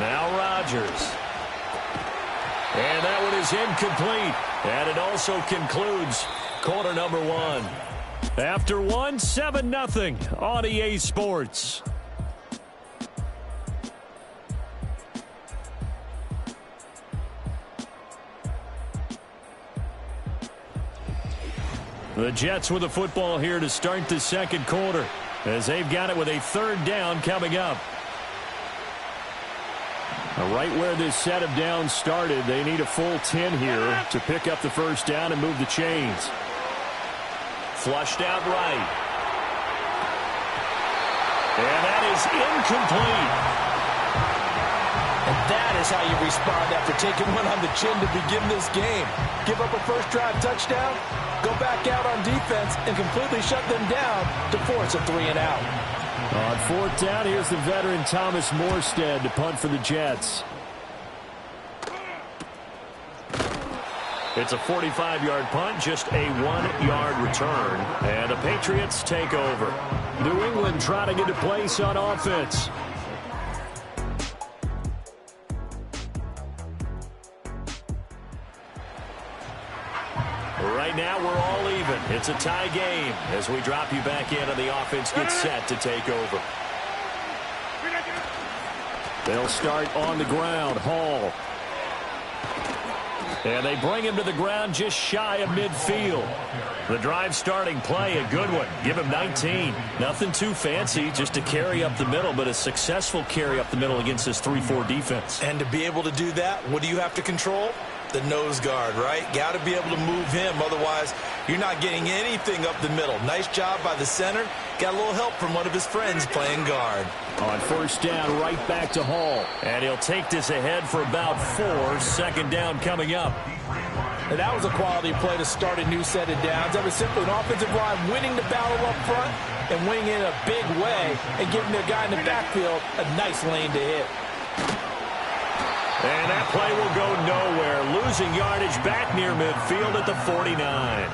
Now Rodgers. And that one is incomplete. And it also concludes quarter number 1. After 1, 7-0 on EA Sports. The Jets with the football here to start the second quarter as they've got it with a 3rd down coming up. Right where this set of downs started, they need a full 10 here to pick up the first down and move the chains. Flushed out right. And that is incomplete. And that is how you respond after taking one on the chin to begin this game. Give up a first drive touchdown, go back out on defense, and completely shut them down to force a 3 and out. On 4th down, here's the veteran Thomas Morstead to punt for the Jets. It's a 45-yard punt, just a 1-yard return. And the Patriots take over. New England trying to get a place on offense. Right now, we're all even. It's a tie game as we drop you back in and the offense gets set to take over. They'll start on the ground. Hall. And they bring him to the ground just shy of midfield. The drive starting play, a good one. Give him 19. Nothing too fancy, just a carry up the middle, but a successful carry up the middle against this 3-4 defense. And to be able to do that, what do you have to control? The nose guard, right? Got to be able to move him. Otherwise, you're not getting anything up the middle. Nice job by the center. Got a little help from one of his friends playing guard. On 1st down, right back to Hall. And he'll take this ahead for about 4. 2nd down coming up. And that was a quality play to start a new set of downs. That was simply an offensive line winning the battle up front and winning in a big way and giving their guy in the backfield a nice lane to hit. And that play will go nowhere. Losing yardage back near midfield at the 49.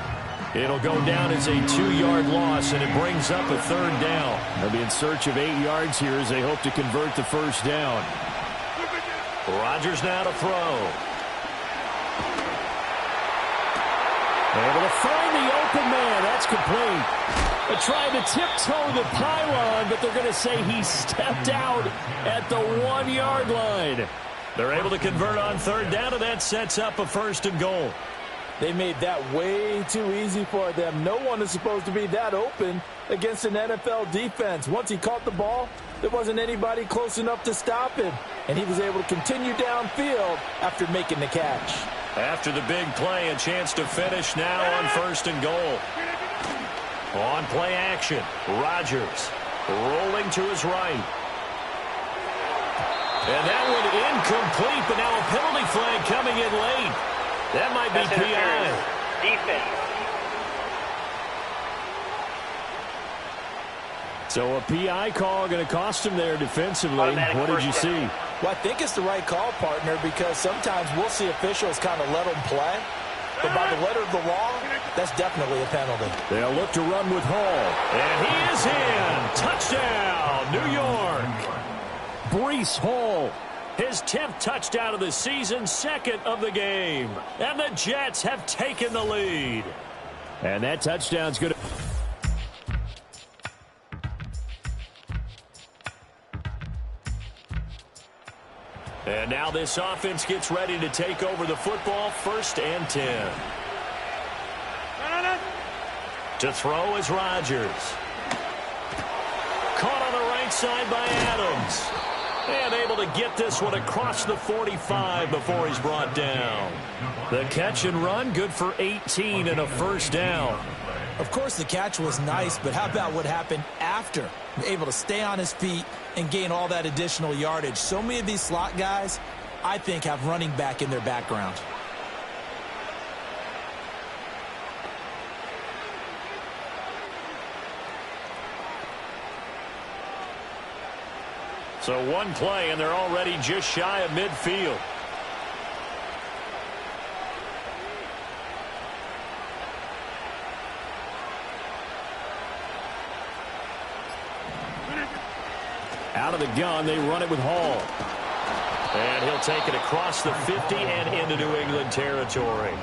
It'll go down as a 2-yard loss, and it brings up a 3rd down. They'll be in search of 8 yards here as they hope to convert the 1st down. Rodgers now to throw. Able to find the open man. That's complete. They're trying to tiptoe the pylon, but they're going to say he stepped out at the 1-yard line. They're able to convert on 3rd down, and that sets up a 1st and goal. They made that way too easy for them. No one is supposed to be that open against an NFL defense. Once he caught the ball, there wasn't anybody close enough to stop him. And he was able to continue downfield after making the catch. After the big play, a chance to finish now on 1st and goal. On play action, Rodgers rolling to his right. And that one incomplete, but now a penalty flag coming in late. That might be PI. Defense. So a PI call going to cost him there defensively. What did you see? Well, I think it's the right call, partner, because sometimes we'll see officials kind of let them play. But by the letter of the law, that's definitely a penalty. They'll look to run with Hall. And he is in. Touchdown, New York. Breece Hall. His 10th touchdown of the season, 2nd of the game. And the Jets have taken the lead. And that touchdown's good. And now this offense gets ready to take over the football. 1st and 10. To throw is Rodgers. Caught on the right side by Adams. And able to get this one across the 45 before he's brought down. The catch and run, good for 18 and a 1st down. Of course, the catch was nice, but how about what happened after? Able to stay on his feet and gain all that additional yardage. So many of these slot guys, I think, have running back in their background. So one play, and they're already just shy of midfield. Out of the gun, they run it with Hall. And he'll take it across the 50 and into New England territory.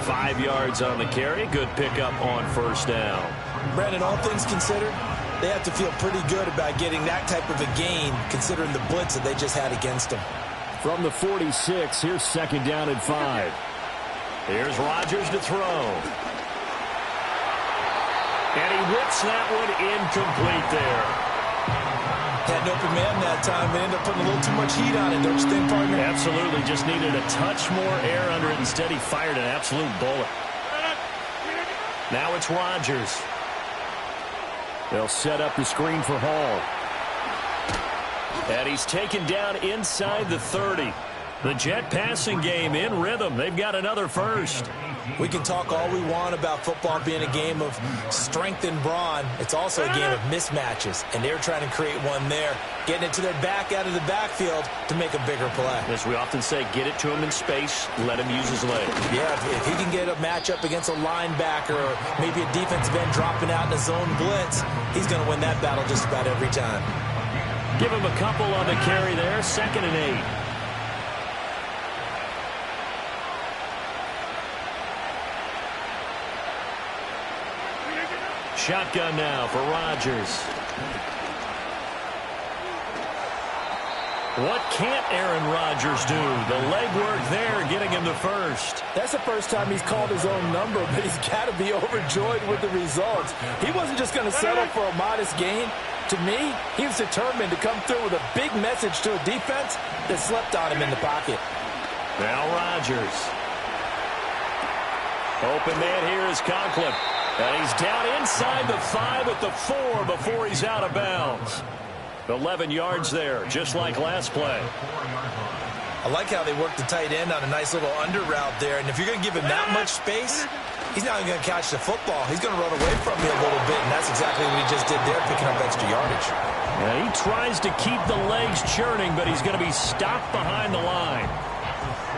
5 yards on the carry. Good pickup on 1st down. Brandon, all things considered, they have to feel pretty good about getting that type of a gain, considering the blitz that they just had against them. From the 46, here's 2nd down and 5. Here's Rodgers to throw. And he whips that one incomplete there. Had an open man that time, but ended up putting a little too much heat on it, don't you think, partner? Absolutely. Just needed a touch more air under it. Instead, he fired an absolute bullet. Now it's Rodgers. They'll set up the screen for Hall. And he's taken down inside the 30. The Jet passing game in rhythm. They've got another 1st. We can talk all we want about football being a game of strength and brawn. It's also a game of mismatches, and they're trying to create one there, getting it to their back out of the backfield to make a bigger play. As we often say, get it to him in space, let him use his leg. Yeah, if he can get a matchup against a linebacker or maybe a defensive end dropping out in a zone blitz, he's going to win that battle just about every time. Give him a couple on the carry there, 2nd and 8. Shotgun now for Rodgers. What can't Aaron Rodgers do? The legwork there getting him the 1st. That's the first time he's called his own number, but he's got to be overjoyed with the results. He wasn't just going to settle for a modest gain. To me, he was determined to come through with a big message to a defense that slept on him in the pocket. Now Rodgers. Open man here is Conklin. And he's down inside the 5 at the 4 before he's out of bounds. 11 yards there, just like last play. I like how they work the tight end on a nice little under route there. And if you're going to give him that much space, he's not going to catch the football. He's going to run away from me a little bit, and that's exactly what he just did there, picking up extra yardage. Yeah, he tries to keep the legs churning, but he's going to be stopped behind the line.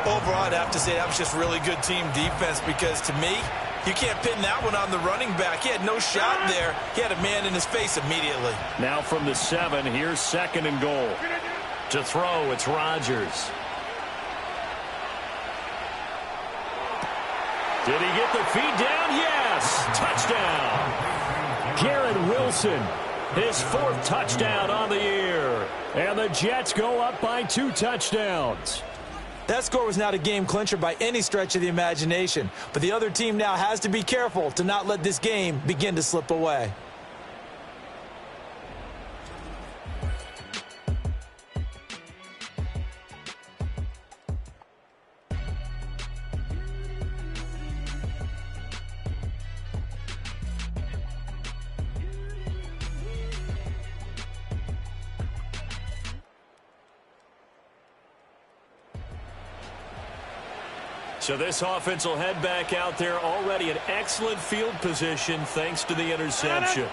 Overall, I'd have to say that was just really good team defense because, to me, you can't pin that one on the running back. He had no shot there. He had a man in his face immediately. Now from the 7, here's 2nd and goal. To throw, it's Rodgers. Did he get the feet down? Yes! Touchdown! Garrett Wilson, his 4th touchdown on the year. And the Jets go up by 2 touchdowns. That score was not a game clincher by any stretch of the imagination, but the other team now has to be careful to not let this game begin to slip away. So this offense will head back out there, already in excellent field position thanks to the interception.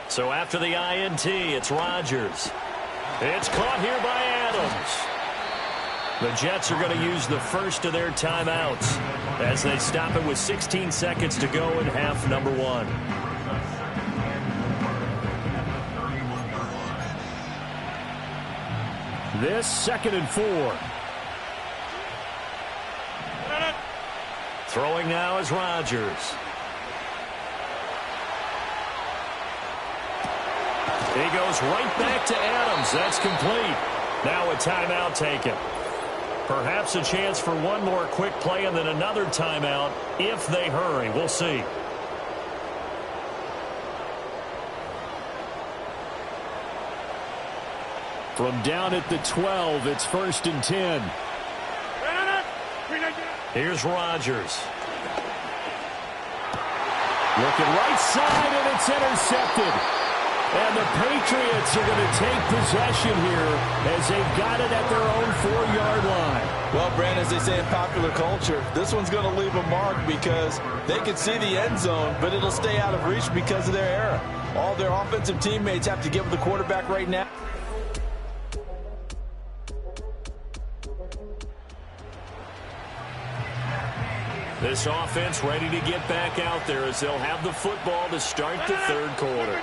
So after the INT, it's Rodgers. It's caught here by Adams. The Jets are going to use the first of their timeouts as they stop it with 16 seconds to go in half number 1. This 2nd and 4. Throwing now is Rodgers. He goes right back to Adams. That's complete. Now a timeout taken. Perhaps a chance for one more quick play and then another timeout if they hurry. We'll see. From down at the 12, it's 1st and 10. Here's Rodgers. Looking right side, and it's intercepted. And the Patriots are going to take possession here as they've got it at their own 4-yard line. Well, Brandon, as they say in popular culture, this one's going to leave a mark because they can see the end zone, but it'll stay out of reach because of their error. All their offensive teammates have to get with the quarterback right now. This offense ready to get back out there as they'll have the football to start the 3rd quarter.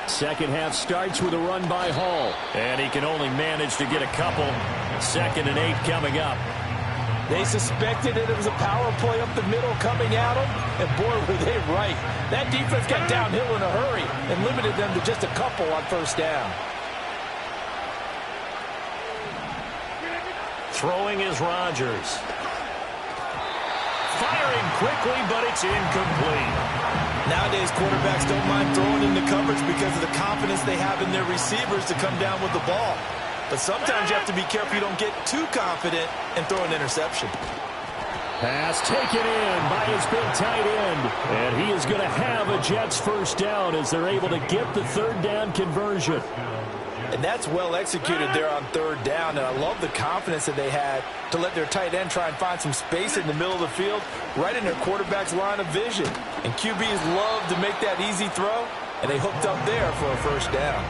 Second half starts with a run by Hall. And he can only manage to get a couple. 2nd and 8 coming up. They suspected that it was a power play up the middle coming at them, and boy, were they right. That defense got downhill in a hurry and limited them to just a couple on 1st down. Throwing is Rodgers. Firing quickly, but it's incomplete. Nowadays, quarterbacks don't mind throwing into coverage because of the confidence they have in their receivers to come down with the ball. But sometimes you have to be careful you don't get too confident and throw an interception. Pass taken in by his big tight end. And he is going to have a Jets 1st down as they're able to get the 3rd down conversion. And that's well executed there on 3rd down. And I love the confidence that they had to let their tight end try and find some space in the middle of the field, right in their quarterback's line of vision. And QBs love to make that easy throw, and they hooked up there for a 1st down.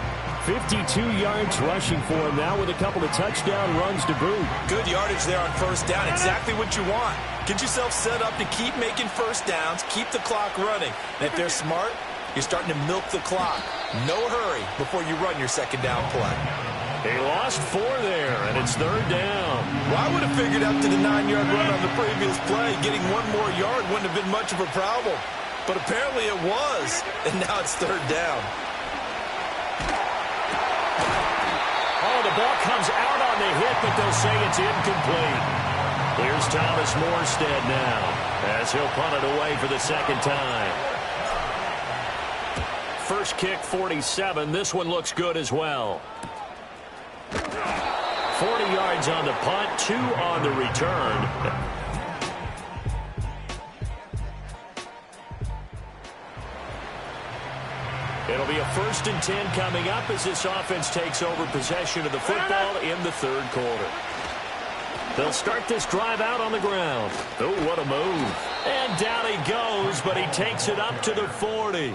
52 yards rushing for him now with a couple of touchdown runs to boot. Good yardage there on 1st down. Exactly what you want. Get yourself set up to keep making 1st downs, keep the clock running. And if they're smart, you're starting to milk the clock. No hurry before you run your 2nd down play. He lost 4 there, and it's 3rd down. Well, I would have figured out to the 9-yard run on the previous play, getting 1 more yard wouldn't have been much of a problem. But apparently it was, and now it's 3rd down. Oh, the ball comes out on the hit, but they'll say it's incomplete. Here's Thomas Morstead now, as he'll punt it away for the 2nd time. First kick, 47. This one looks good as well. 40 yards on the punt, 2 on the return. It'll be a 1st and 10 coming up as this offense takes over possession of the football in the 3rd quarter. They'll start this drive out on the ground. Oh, what a move. And down he goes, but he takes it up to the 40.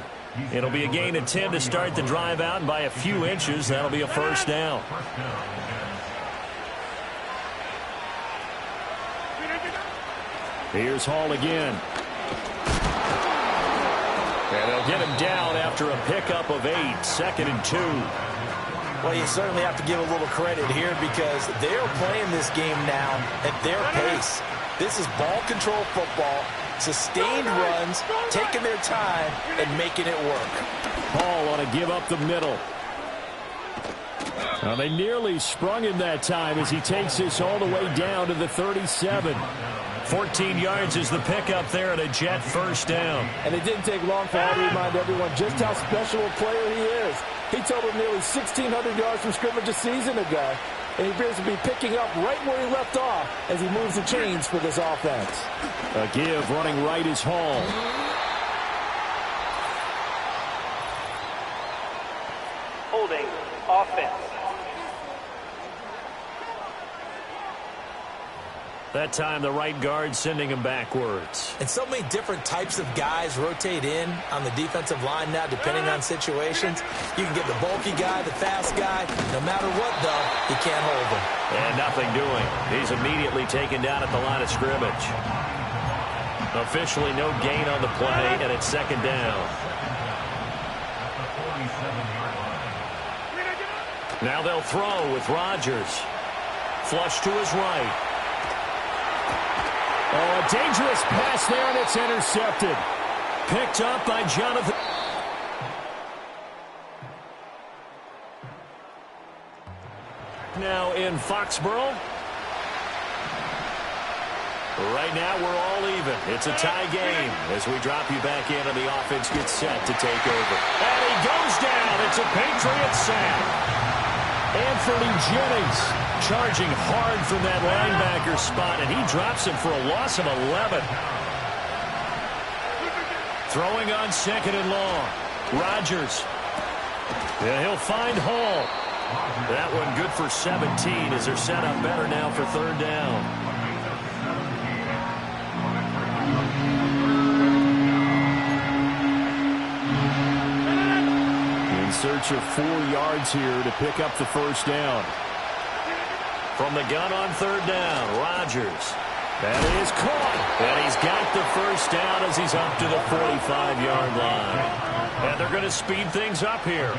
It'll be a gain of 10 to start the drive out, and by a few inches, that'll be a 1st down. Here's Hall again. And they'll get him down after a pickup of 8, 2nd and 2. Well, you certainly have to give a little credit here because they're playing this game now at their pace. This is ball control football, sustained runs, taking their time, and making it work. Hall on a give up the middle. Well, they nearly sprung him that time as he takes this all the way down to the 37. 14 yards is the pickup there and a Jet 1st down. And it didn't take long for Hall to remind everyone just how special a player he is. He totaled nearly 1,600 yards from scrimmage a season ago, and he appears to be picking up right where he left off as he moves the chains for this offense. A give running right is Hall. Holding offense. That time the right guard sending him backwards. And so many different types of guys rotate in on the defensive line now, depending on situations. You can get the bulky guy, the fast guy. No matter what, though, he can't hold him. And nothing doing. He's immediately taken down at the line of scrimmage. Officially no gain on the play, and it's 2nd down. Now they'll throw with Rodgers. Flush to his right. Oh, a dangerous pass there, and it's intercepted. Picked up by Jonathan. Now in Foxborough. Right now we're all even. It's a tie game as we drop you back in and the offense gets set to take over. And he goes down. It's a Patriot sack. Anthony Jennings charging hard from that linebacker spot, and he drops him for a loss of 11. Throwing on 2nd and long. Rodgers. Yeah, he'll find Hall. That one good for 17 as they're set up better now for 3rd down. Search of 4 yards here to pick up the 1st down. From the gun on 3rd down, Rodgers. That is caught. And he's got the 1st down as he's up to the 45-yard line. And they're going to speed things up here.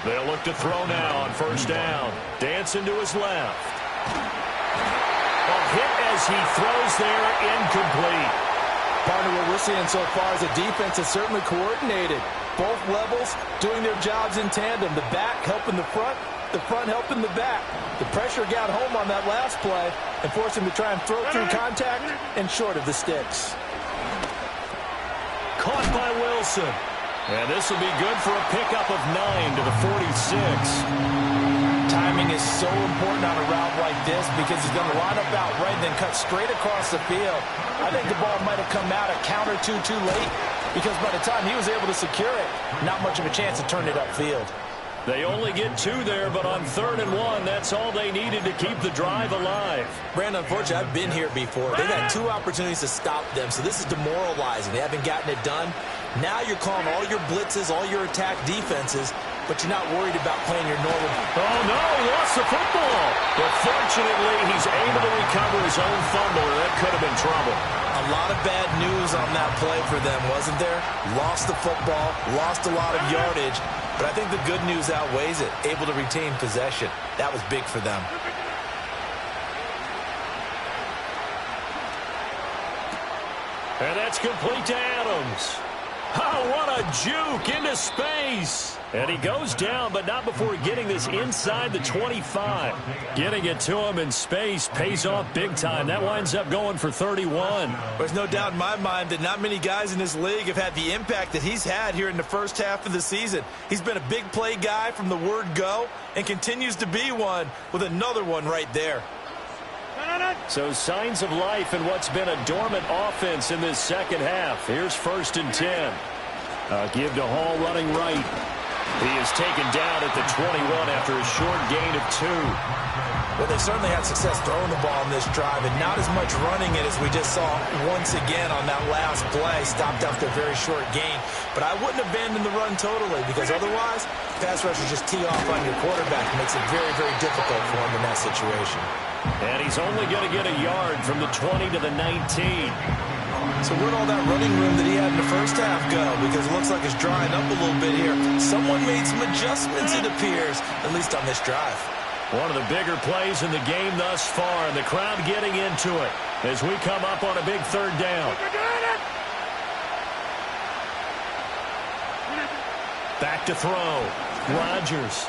They'll look to throw now on 1st down. Dancing to his left. A hit as he throws there, incomplete. Partner, what we're seeing so far is a defense that's certainly coordinated. Both levels doing their jobs in tandem. The back helping the front helping the back. The pressure got home on that last play and forced him to try and throw through contact and short of the sticks. Caught by Wilson. And this will be good for a pickup of 9 to the 46. Timing is so important on a route like this because he's going to line up out right and then cut straight across the field. I think the ball might have come out a count or two too late because by the time he was able to secure it, not much of a chance to turn it upfield. They only get 2 there, but on 3rd and 1, that's all they needed to keep the drive alive. Brandon, unfortunately, I've been here before. They've had 2 opportunities to stop them, so this is demoralizing. They haven't gotten it done. Now you're calling all your blitzes, all your attack defenses, but you're not worried about playing your normal. Oh, no, he lost the football. But fortunately, he's able to recover his own fumble, or that could have been trouble. A lot of bad news on that play for them, wasn't there? Lost the football, lost a lot of yardage, but I think the good news outweighs it. Able to retain possession. That was big for them. And that's complete to Adams. Oh, what a juke into space. And he goes down, but not before getting this inside the 25. Getting it to him in space pays off big time. That winds up going for 31. There's no doubt in my mind that not many guys in this league have had the impact that he's had here in the first half of the season. He's been a big play guy from the word go and continues to be one with another one right there. So signs of life in what's been a dormant offense in this second half. Here's 1st and 10. Give to Hall running right. He is taken down at the 21 after a short gain of 2. Well, they certainly had success throwing the ball on this drive, and not as much running it as we just saw once again on that last play. Stopped after a very short gain. But I wouldn't abandon the run totally, because otherwise, pass rushers just tee off on your quarterback. It makes it very, very difficult for him in that situation. And he's only going to get a yard from the 20 to the 19. So where'd all that running room that he had in the first half go? Because it looks like it's drying up a little bit here. Someone made some adjustments, it appears, at least on this drive. One of the bigger plays in the game thus far, and the crowd getting into it as we come up on a big third down. Back to throw. Rodgers.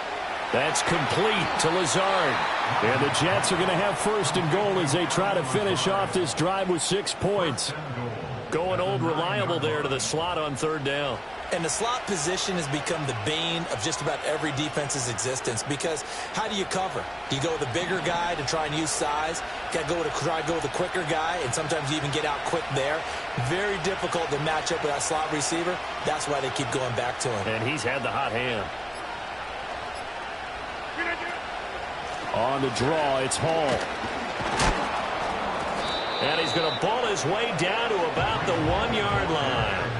That's complete to Lazard. And the Jets are going to have first and goal as they try to finish off this drive with 6 points. Going old reliable there to the slot on third down. And the slot position has become the bane of just about every defense's existence, because how do you cover? Do you go with a bigger guy to try and use size? Got to try to go with a quicker guy, and sometimes you even get out quick there. Very difficult to match up with that slot receiver. That's why they keep going back to him. And he's had the hot hand. On the draw, it's Hall. And he's going to ball his way down to about the 1-yard line.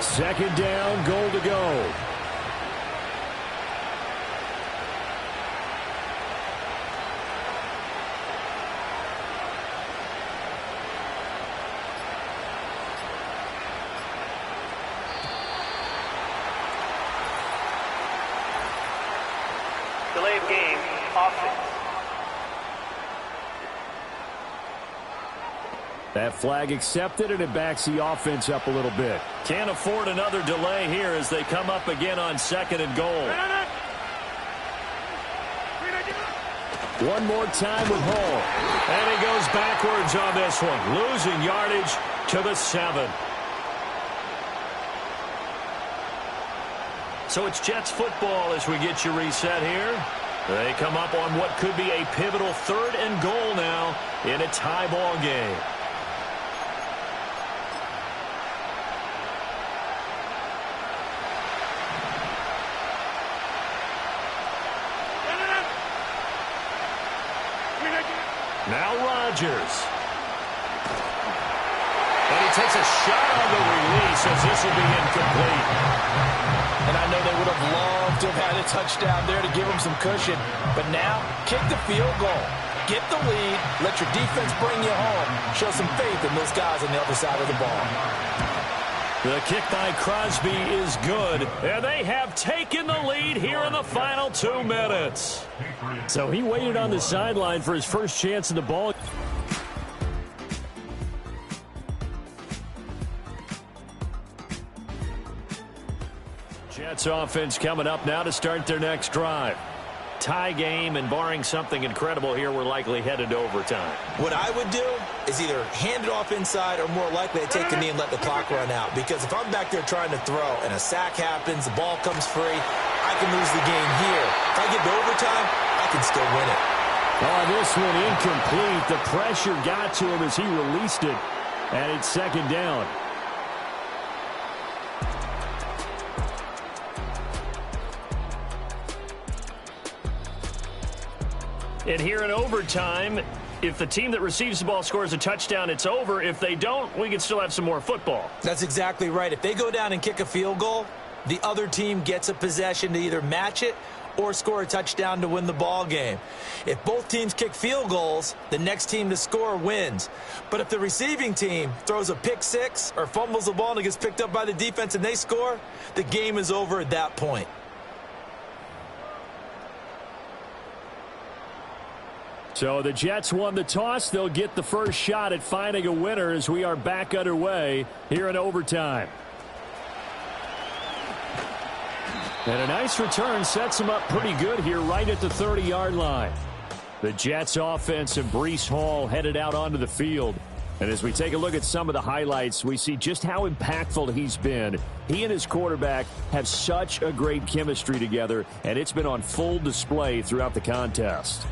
Second down, goal to go. Delay of game, offense. That flag accepted, and it backs the offense up a little bit. Can't afford another delay here as they come up again on second and goal. One more time with Hall. And he goes backwards on this one, losing yardage to the 7. So it's Jets football as we get you reset here. They come up on what could be a pivotal third and goal now in a tie ball game. Now Rodgers. And he takes a shot on the release as this will be incomplete. And I know they would have loved to have had a touchdown there to give them some cushion. But now, kick the field goal. Get the lead. Let your defense bring you home. Show some faith in those guys on the other side of the ball. The kick by Crosby is good. And they have taken the lead here in the final 2 minutes. So he waited on the sideline for his first chance in the ball. Jets offense coming up now to start their next drive. Tie game, and barring something incredible here, we're likely headed to overtime. What I would do is either hand it off inside or more likely to take a knee and let the clock run out. Because if I'm back there trying to throw and a sack happens, the ball comes free, I can lose the game here. If I get to overtime, I can still win it. Oh, this one incomplete. The pressure got to him as he released it. And it's second down. And here in overtime, if the team that receives the ball scores a touchdown, it's over. If they don't, we can still have some more football. That's exactly right. If they go down and kick a field goal, the other team gets a possession to either match it or score a touchdown to win the ball game. If both teams kick field goals, the next team to score wins. But if the receiving team throws a pick six or fumbles the ball and it gets picked up by the defense and they score, the game is over at that point. So the Jets won the toss. They'll get the first shot at finding a winner as we are back underway here in overtime. And a nice return sets them up pretty good here right at the 30-yard line. The Jets offense and Breece Hall headed out onto the field. And as we take a look at some of the highlights, we see just how impactful he's been. He and his quarterback have such a great chemistry together, and it's been on full display throughout the contest.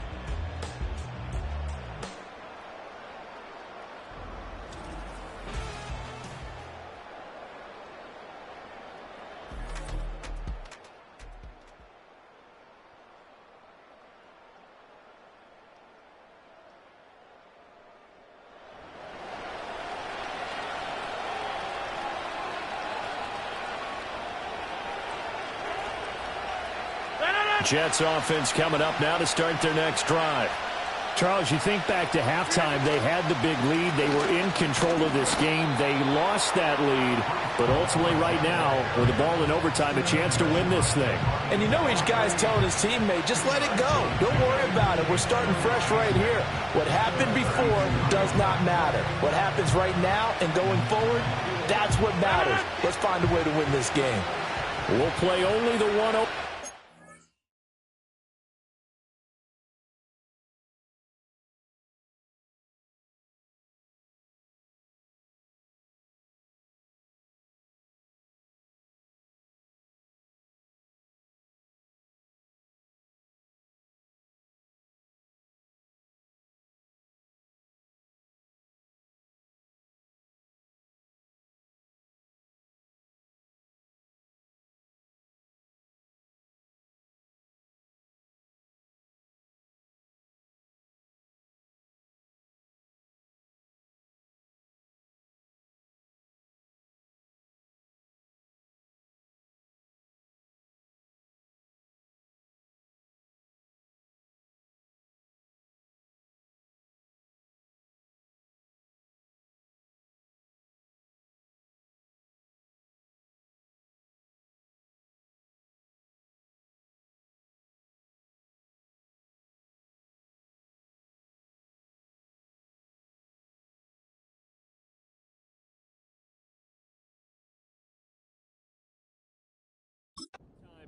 Jets offense coming up now to start their next drive. Charles, you think back to halftime, they had the big lead. They were in control of this game. They lost that lead, but ultimately right now, with the ball in overtime, a chance to win this thing. And you know each guy's telling his teammate, just let it go. Don't worry about it. We're starting fresh right here. What happened before does not matter. What happens right now and going forward, that's what matters. Let's find a way to win this game. We'll play only the 1-0.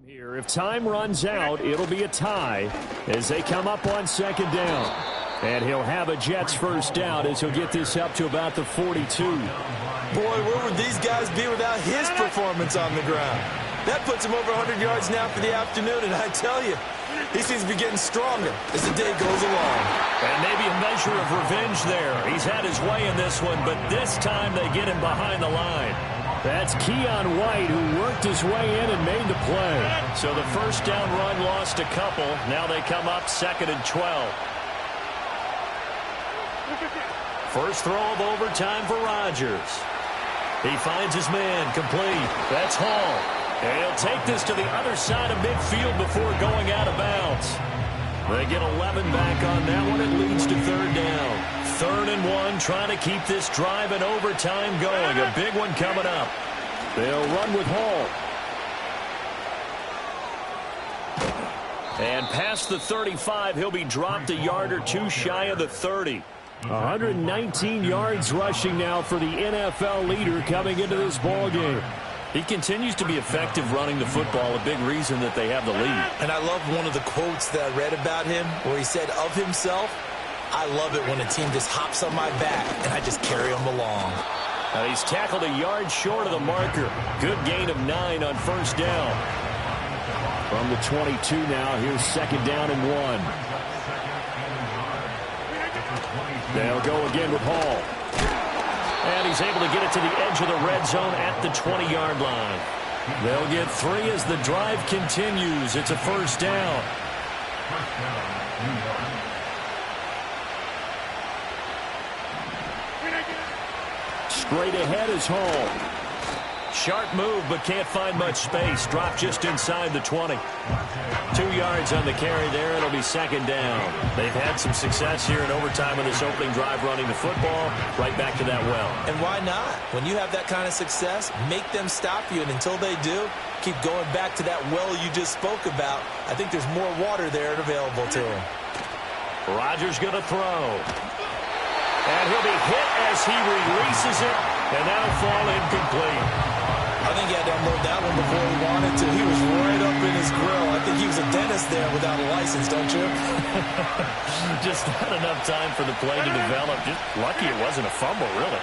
Here, if time runs out, it'll be a tie as they come up on second down. And he'll have a Jets first down as he'll get this up to about the 42. Boy, where would these guys be without his performance on the ground? That puts him over 100 yards now for the afternoon, and I tell you, he seems to be getting stronger as the day goes along. And maybe a measure of revenge there. He's had his way in this one, but this time they get him behind the line. That's Keon White, who worked his way in and made the play. So the first down run lost a couple. Now they come up 2nd and 12. First throw of overtime for Rodgers. He finds his man complete. That's Hall. And he'll take this to the other side of midfield before going out of bounds. They get 11 back on that one. It leads to 3rd down. 3rd and 1, trying to keep this drive in overtime going. A big one coming up. They'll run with Hall. And past the 35, he'll be dropped a yard or two shy of the 30. 119 yards rushing now for the NFL leader coming into this ball game. He continues to be effective running the football, a big reason that they have the lead. And I love one of the quotes that I read about him where he said of himself, I love it when a team just hops on my back and I just carry them along. Now he's tackled a yard short of the marker. Good gain of 9 on first down. From the 22 now, here's 2nd down and 1. They'll go again with Hall. And he's able to get it to the edge of the red zone at the 20-yard line. They'll get 3 as the drive continues. It's a first down. Straight ahead is Hall. Sharp move, but can't find much space. Dropped just inside the 20. 2 yards on the carry there. It'll be 2nd down. They've had some success here in overtime in this opening drive running the football. Right back to that well. And why not? When you have that kind of success, make them stop you. And until they do, keep going back to that well you just spoke about. I think there's more water there available to him. Rodgers going to throw. And he'll be hit as he releases it. And that'll fall incomplete. I think he had to unload that one before he wanted to. He was right up in his grill. I think he was a dentist there without a license, don't you? Just not enough time for the play to develop. Just lucky it wasn't a fumble, really.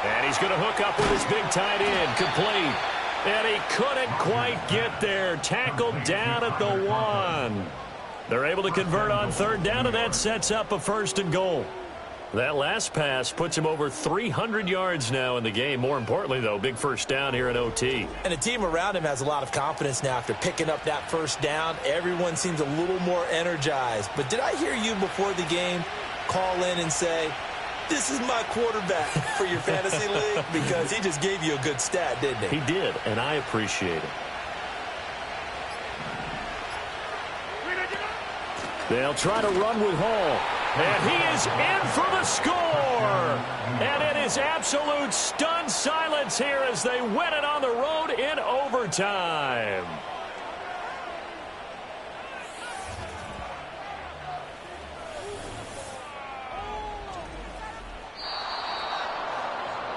And he's going to hook up with his big tight end. Complete. And he couldn't quite get there. Tackled down at the 1. They're able to convert on 3rd down, and that sets up a 1st and goal. That last pass puts him over 300 yards now in the game. More importantly, though, big first down here at OT. And the team around him has a lot of confidence now after picking up that first down. Everyone seems a little more energized. But did I hear you before the game call in and say, this is my quarterback for your fantasy league? Because he just gave you a good stat, didn't he? He did, and I appreciate it. They'll try to run with Hall. And he is in for the score. And it is absolute stunned silence here as they win it on the road in overtime.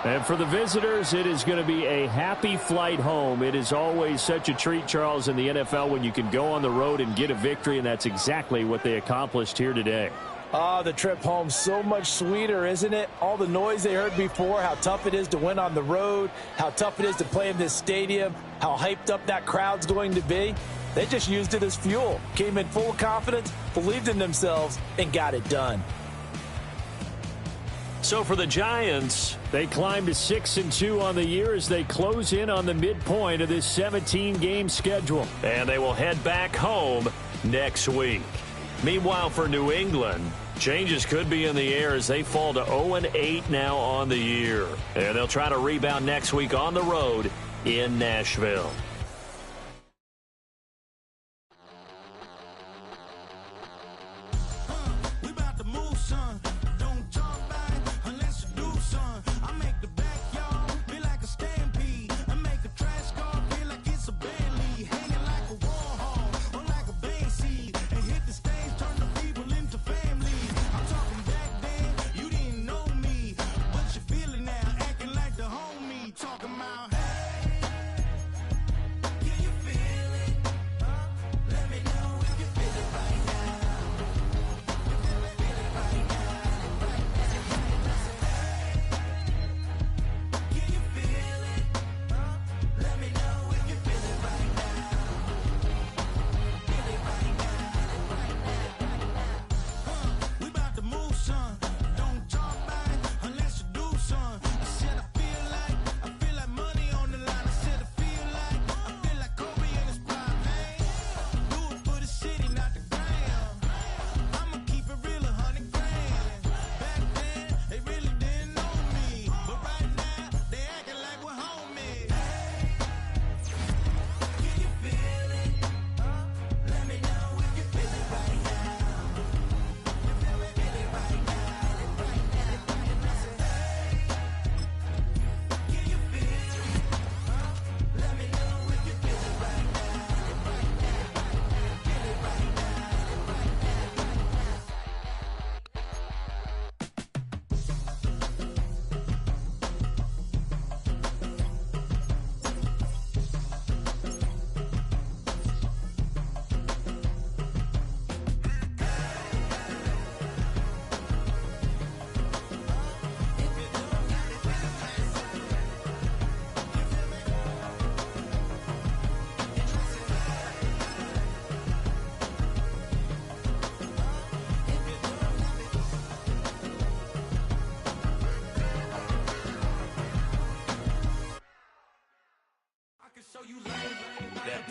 And for the visitors, it is going to be a happy flight home. It is always such a treat, Charles, in the NFL when you can go on the road and get a victory, and that's exactly what they accomplished here today. The trip home so much sweeter, isn't it? All the noise they heard before, how tough it is to win on the road, how tough it is to play in this stadium, how hyped up that crowd's going to be. They just used it as fuel, came in full of confidence, believed in themselves, and got it done. So for the Giants, they climb to 6-2 on the year as they close in on the midpoint of this 17-game schedule. And they will head back home next week. Meanwhile, for New England, changes could be in the air as they fall to 0-8 now on the year. And they'll try to rebound next week on the road in Nashville.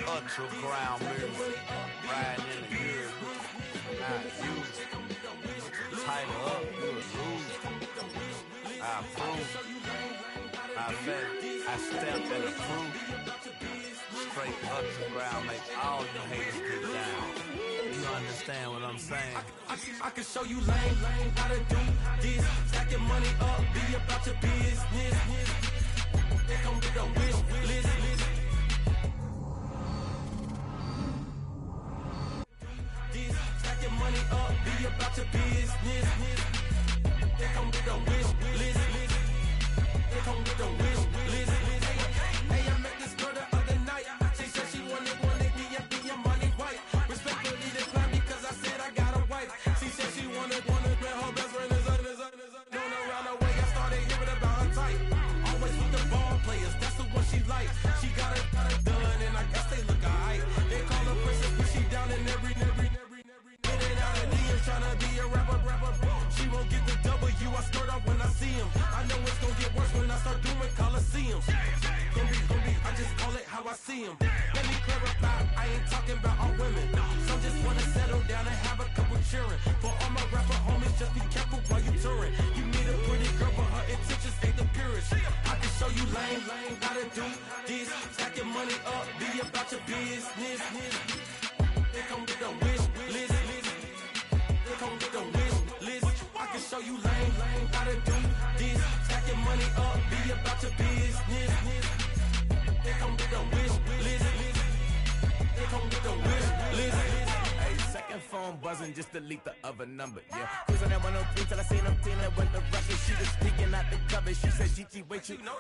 Ultra ground music, riding in the years, not used. Title up, you a loser. I approve. I bet, I step and approve. Straight ultra ground, make all you haters get down. You understand what I'm saying? I can show you lame, how to do this. Stack your money up, be about your business. They come with a wish list. Stack your money up, be about your business. They come with a wish list. They come with a wish list. Hey, I met this girl the other night. She said she wanted me and be your money white. Respectfully declined because I said I got a wife. She said she wanted her best friend is known around the way. I started hearing about her type. Always with the ball players, that's the one she likes. She got it done, and I guess they look alright. They call her princess, but she down in every. Tryna be a rapper. She won't get the W. I skirt off when I see him. I know it's gonna get worse when I start doing Coliseums. Gonna be, I just call it how I see him. Let me clarify, I ain't talking about all women. Some just wanna settle down and have a couple cheering. For all my rapper homies, just be careful while you touring. You need a pretty girl, but her intentions ain't the purest. I can show you lame, how to do this. Stack your money up, be about your business. They come with a wish list. money up, be about your business. They come with the wish list. They come with the wish list. Hey, second phone buzzing, just delete the other number, yeah. Cruising at 103 till I seen them feeling with the ruckus. She was speaking out the cover. She said, Gigi, wait, you know.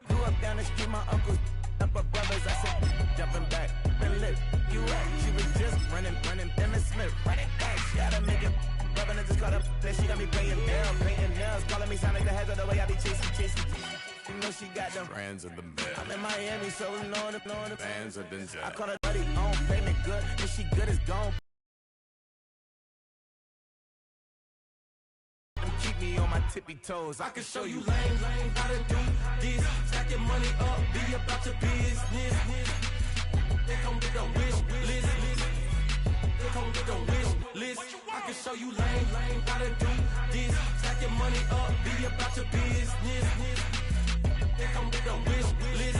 Grew up down the street, my uncle up her brothers. I said, jumping back, been lit. You at? She was just running, Emma Smith, running back. She had a nigga, rubbing it, just caught up. Then she got me paying down, painting nails, calling me sound like the heads of the way I be chasing. You know she got them brands of the mail. I'm in Miami, so we know the fans of Denzel. I call her buddy on payment good, and she good as gone. Keep me on my tippy toes. I can show you lame, how to do this. Stack your money up, be about your business. They come with the wish list. They come with the wish list. I can show you lame, how to do this. Stack your money up, be about your business. They come with the wish list.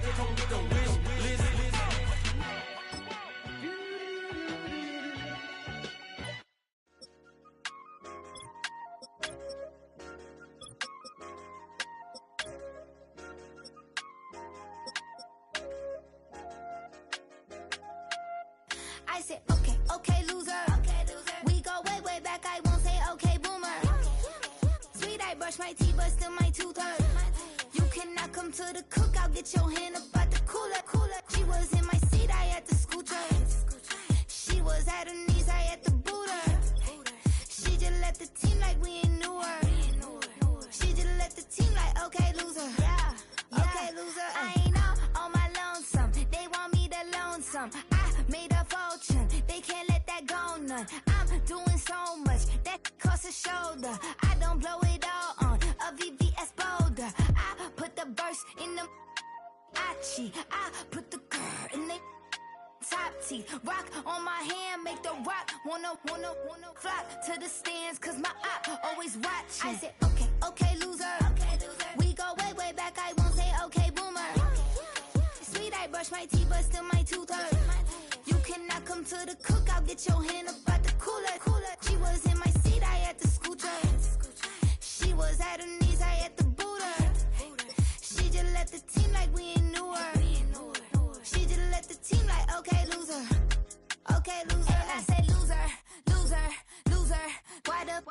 They come with the wish list. I said, okay, loser. We go way back, I won't say okay, boomer. Sweet, I brush my teeth, but still my tooth hurt. You cannot come to the cookout, get your hand up at the cooler. She was in my seat, I had to scoot her. She was at her knees, I had to boot her. She just left the team like we ain't knew her. She just left the team like, okay, loser. Yeah, okay, loser. I ain't out on my lonesome. They want me to loan some. I made a fortune. They can't let that go none. I'm doing so much that costs a shoulder. I don't blow it all on a VVS boulder. I put the verse in the Achi. I put the girl in the top teeth. Rock on my hand, make the rock wanna flock to the stands, cause my eye always watching. I said, okay, loser. We go way back, I won't say okay, boomer. Sweet, I brush my teeth, but still my tooth hurt. You cannot come to the cookout, get your hand up at the cooler. She was in my seat, I had to scoot her. She was at her knees, I had to boot her. She just left the team like we ain't knew her. She just left the team like, okay, loser. Okay, loser. And I said, loser. Why the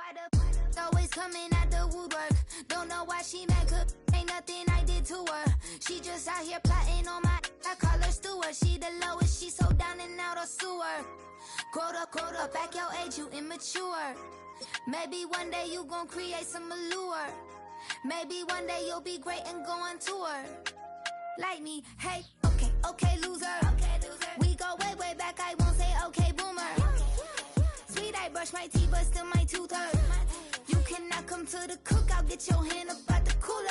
always coming at the woodwork? Don't know why she mad, cause ain't nothing I did to her. She just out here plotting on my, I call her steward. She the lowest, she so down and out of sewer. Growed up, back your age, you immature. Maybe one day you gon' create some allure. Maybe one day you'll be great and go on tour. Like me, hey, okay, loser. We go way back, I won't say okay, boomer. Sweet, I brush my teeth, but still my tooth hurt. You cannot come to the cookout, get your hand up at the cooler.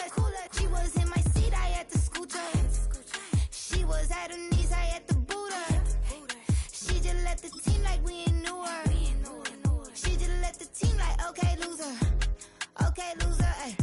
She was in my seat, I had to scoot her. She was at her knees, I had to boot her. She just left the team like we ain't knew her. She just left the team like, okay, loser. Okay, loser, ay.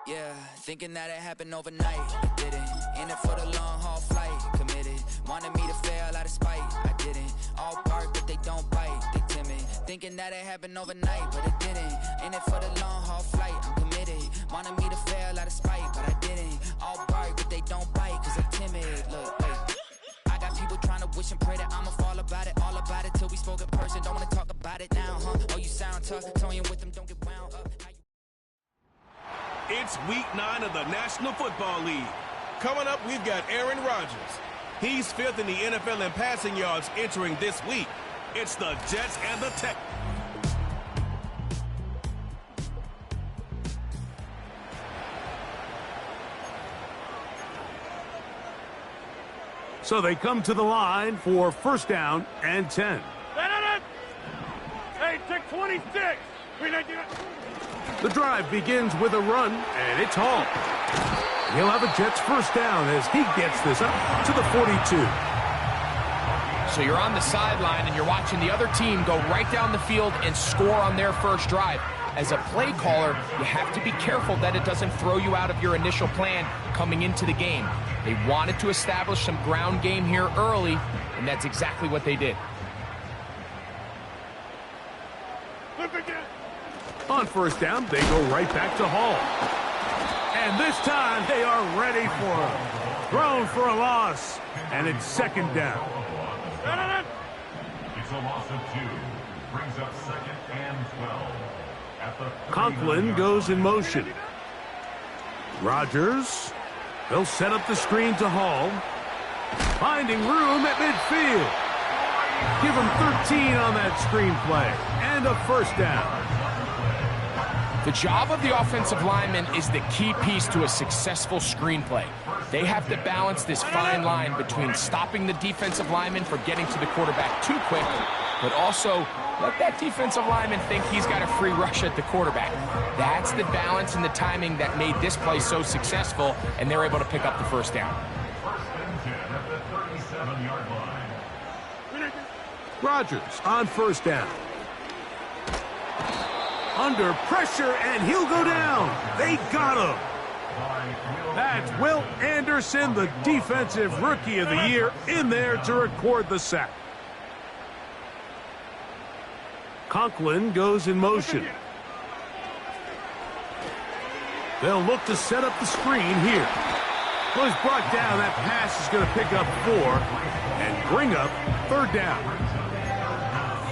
Yeah, thinking that it happened overnight. It didn't. In it for the long haul flight. Committed. Wanted me to fail out of spite. I didn't. All bark, but they don't bite. They timid. Thinking that it happened overnight, but it didn't. In it for the long haul flight. I'm committed. Wanted me to fail out of spite, but I didn't. All bark, but they don't bite, cause they're timid. Look, wait. I got people trying to wish and pray that I'ma fall about it. All about it till we spoke in person. Don't wanna talk about it now, huh? Oh, you sound tough. Toying with them, don't get wound up. It's week 9 of the National Football League. Coming up, we've got Aaron Rodgers. He's 5th in the NFL in passing yards entering this week. It's the Jets and the Tech. So they come to the line for first down and 10. Hey, take 26. The drive begins with a run, and it's Hall. He'll have a Jets first down as he gets this up to the 42. So you're on the sideline and you're watching the other team go right down the field and score on their first drive. As a play caller, you have to be careful that it doesn't throw you out of your initial plan coming into the game. They wanted to establish some ground game here early, and that's exactly what they did. On first down, they go right back to Hall. And this time, they are ready for him. Thrown for a loss, and it's second down. It's a loss of 2. Brings up second and 12. Conklin goes in motion. Rodgers. They'll set up the screen to Hall. Finding room at midfield. Give him 13 on that screen play. And a first down. The job of the offensive lineman is the key piece to a successful screenplay. They have to balance this fine line between stopping the defensive lineman from getting to the quarterback too quick, but also let that defensive lineman think he's got a free rush at the quarterback. That's the balance and the timing that made this play so successful, and they're able to pick up the first down. First and 10 at the 37-yard line. Rodgers on first down. Under pressure, and he'll go down. They got him. That's Will Anderson, the defensive rookie of the year, in there to record the sack. Conklin goes in motion. They'll look to set up the screen here. Well, he's brought down. That pass is going to pick up 4 and bring up third down.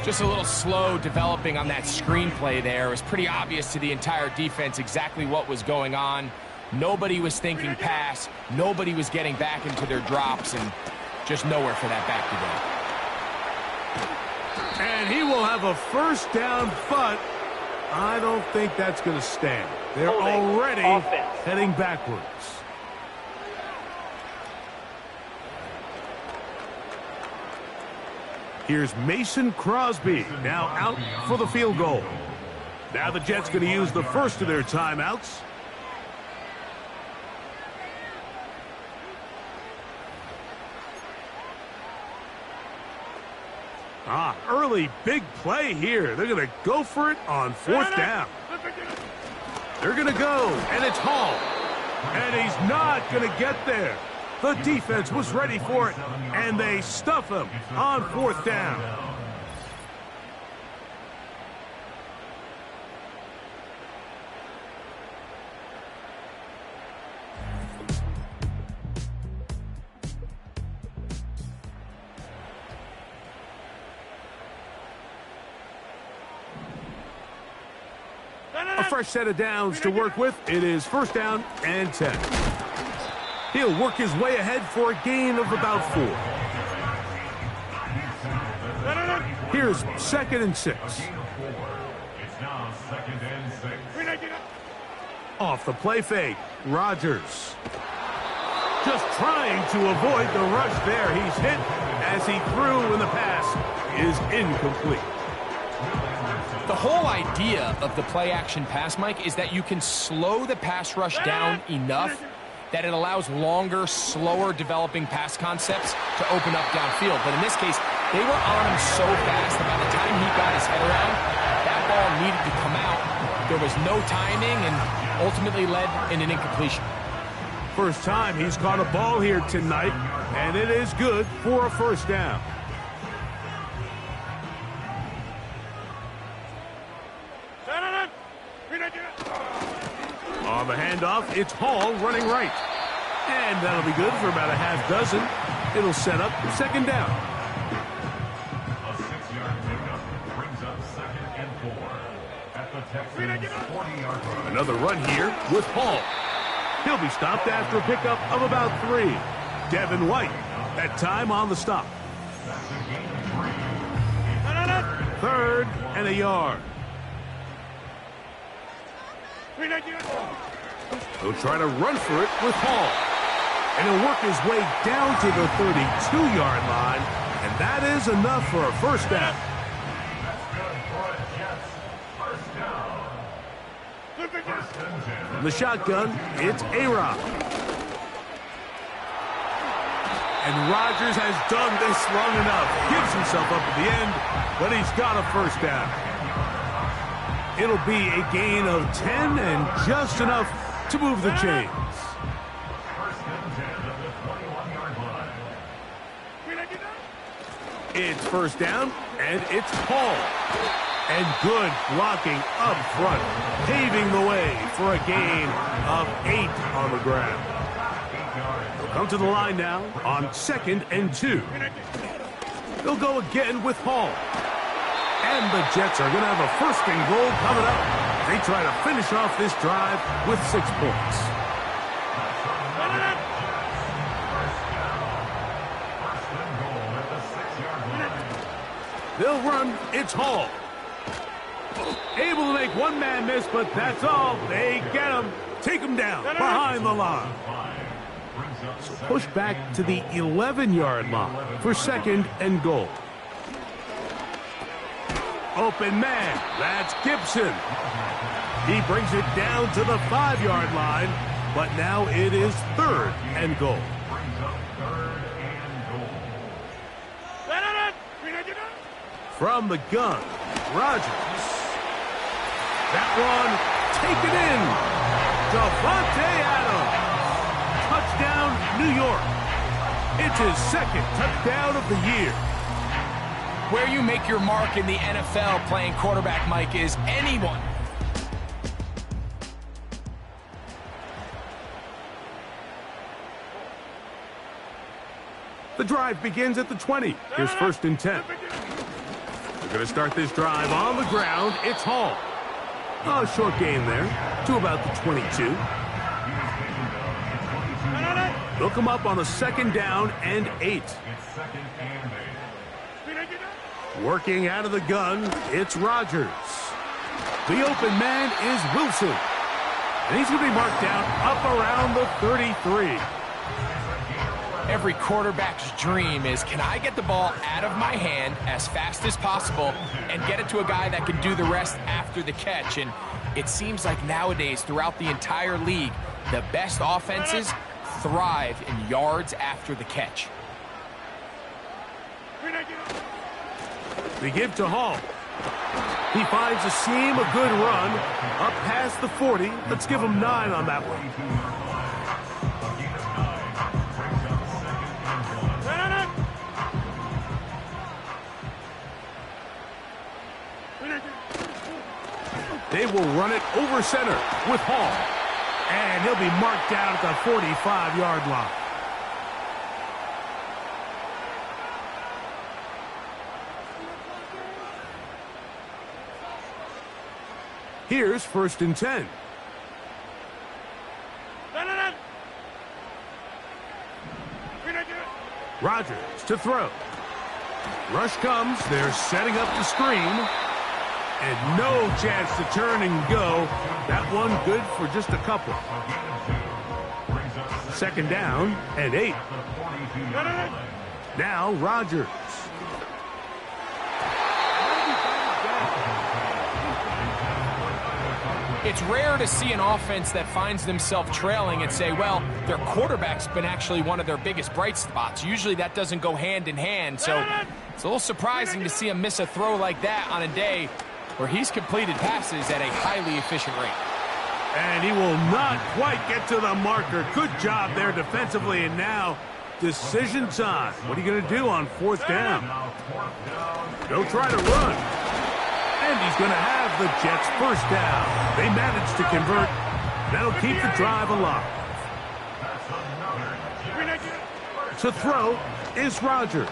Just a little slow developing on that screenplay there. It was pretty obvious to the entire defense exactly what was going on. Nobody was thinking pass. Nobody was getting back into their drops, and just nowhere for that back to go. And he will have a first down, but I don't think that's going to stand. They're already heading backwards. Here's Mason Crosby, now out for the field goal. Now the Jets going to use the first of their timeouts. Early big play here. They're going to go for it on fourth down. They're going to go, and it's Hall. And he's not going to get there. The defense was ready for it, and they stuff him on fourth down. A fresh set of downs to work with. It is first down and 10. He'll work his way ahead for a gain of about 4. Here's second and 6. It's now second and 6. Off the play fake, Rodgers. Just trying to avoid the rush there. He's hit as he threw, and the pass is incomplete. The whole idea of the play-action pass, Mike, is that you can slow the pass rush down enough that it allows longer, slower developing pass concepts to open up downfield. But in this case, they were on him so fast that by the time he got his head around, that ball needed to come out. There was no timing and ultimately led in an incompletion. First time he's caught a ball here tonight, and it is good for a first down. On the handoff, it's Hall running right. And that'll be good for about a half dozen. It'll set up second down. A 6-yard pickup brings up second and 4 at the Texans' 40-yard line. Another run here with Hall. He'll be stopped after a pickup of about 3. Devin White, that time on the stop. Third and a yard. He'll try to run for it with Hall. And he'll work his way down to the 32-yard line. And that is enough for a first down. That's good for a Jets first down. From the shotgun, it's A-Rod. And Rodgers has done this long enough. Gives himself up at the end, but he's got a first down. It'll be a gain of 10 and just enough to move the chains. It's first down, and it's Hall. And good blocking up front, paving the way for a gain of 8 on the ground. They'll come to the line now on 2nd and 2. They'll go again with Hall. And the Jets are going to have a 1st and goal coming up. They try to finish off this drive with 6 points. They'll run. It's Hall. Able to make one man miss, but that's all. They get him. Take him down behind the line. So push back to the 11-yard line for 2nd and goal. Open man. That's Gibson. He brings it down to the 5-yard line, but now it is 3rd and goal. From the gun, Rodgers. That one taken in. Devontae Adams. Touchdown, New York. It's his 2nd touchdown of the year. Where you make your mark in the NFL playing quarterback, Mike, is anyone. The drive begins at the 20. Here's 1st and 10. They're going to start this drive on the ground. It's Hall. A short gain there to about the 22. They'll come up on a 2nd down and 8. Working out of the gun, it's Rodgers. The open man is Wilson. And he's going to be marked down up around the 33. Every quarterback's dream is, can I get the ball out of my hand as fast as possible and get it to a guy that can do the rest after the catch? And it seems like nowadays, throughout the entire league, the best offenses thrive in yards after the catch. They give to Hall. He finds a seam, a good run, up past the 40. Let's give him 9 on that one. They will run it over center with Hall. And he'll be marked down at the 45-yard line. Here's 1st and 10. Rodgers to throw. Rush comes. They're setting up the screen. And no chance to turn and go. That one good for just a couple. 2nd down and 8. Now Rodgers. It's rare to see an offense that finds themselves trailing and say, well, their quarterback's been actually one of their biggest bright spots. Usually that doesn't go hand in hand. So it's a little surprising to see him miss a throw like that on a day where he's completed passes at a highly efficient rate. And he will not quite get to the marker. Good job there defensively. And now decision time. What are you going to do on 4th down? They'll try to run. And he's going to have the Jets' 1st down. They managed to convert. That'll keep the drive alive. To throw is Rodgers.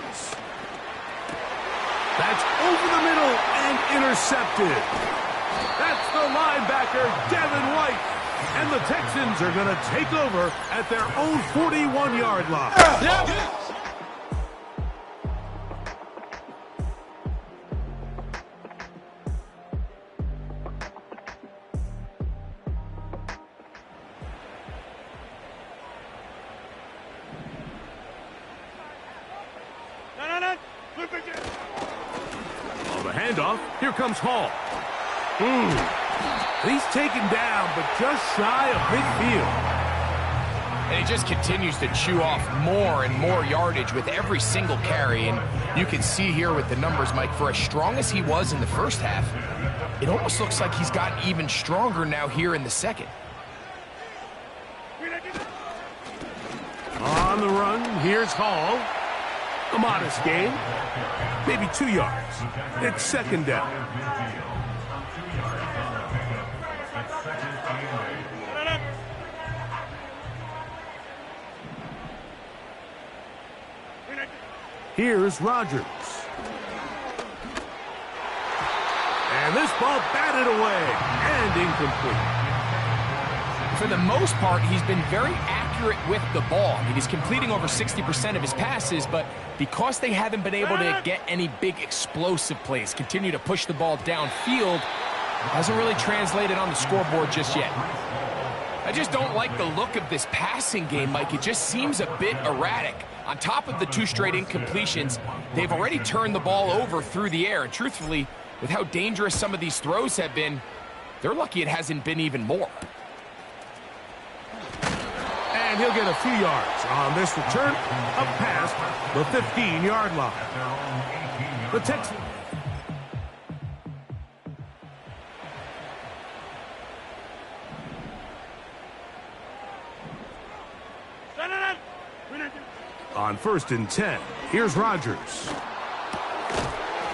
That's over the middle and intercepted. That's the linebacker, Devin White. And the Texans are going to take over at their own 41-yard line. On the handoff, here comes Hall. And he's taken down, but just shy of midfield. And he just continues to chew off more and more yardage with every single carry. And you can see here with the numbers, Mike, for as strong as he was in the first half, it almost looks like he's gotten even stronger now here in the second. On the run, here's Hall. A modest gain, maybe 2 yards. It's second down. Here's Rodgers. And this ball batted away and incomplete. For the most part, he's been very accurate with the ball. I mean, he's completing over 60% of his passes, but because they haven't been able to get any big explosive plays, continue to push the ball downfield, hasn't really translated on the scoreboard just yet. I just don't like the look of this passing game, Mike. It just seems a bit erratic. On top of the 2 straight incompletions, they've already turned the ball over through the air. And truthfully, with how dangerous some of these throws have been, they're lucky it hasn't been even more. And he'll get a few yards on this return up past the 15-yard line. The Texans. On 1st and 10, here's Rodgers.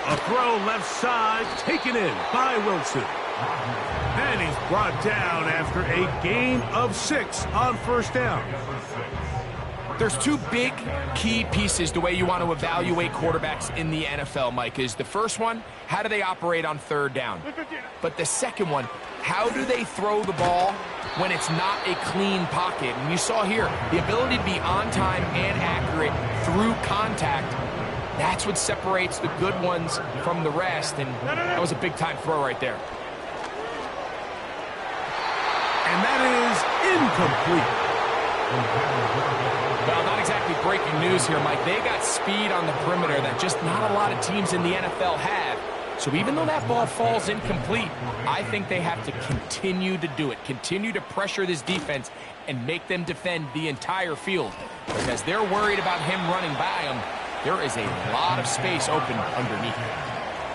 A throw left side, taken in by Wilson. And he's brought down after a gain of 6 on 1st down. There's 2 big key pieces the way you want to evaluate quarterbacks in the NFL, Mike, is the first one, how do they operate on 3rd down? But the second one, how do they throw the ball when it's not a clean pocket? And you saw here, the ability to be on time and accurate through contact, that's what separates the good ones from the rest, and that was a big-time throw right there. And that is incomplete. Well, not exactly breaking news here, Mike. They got speed on the perimeter that just not a lot of teams in the NFL have. So even though that ball falls incomplete, I think they have to continue to do it, continue to pressure this defense and make them defend the entire field. Because they're worried about him running by them, there is a lot of space open underneath.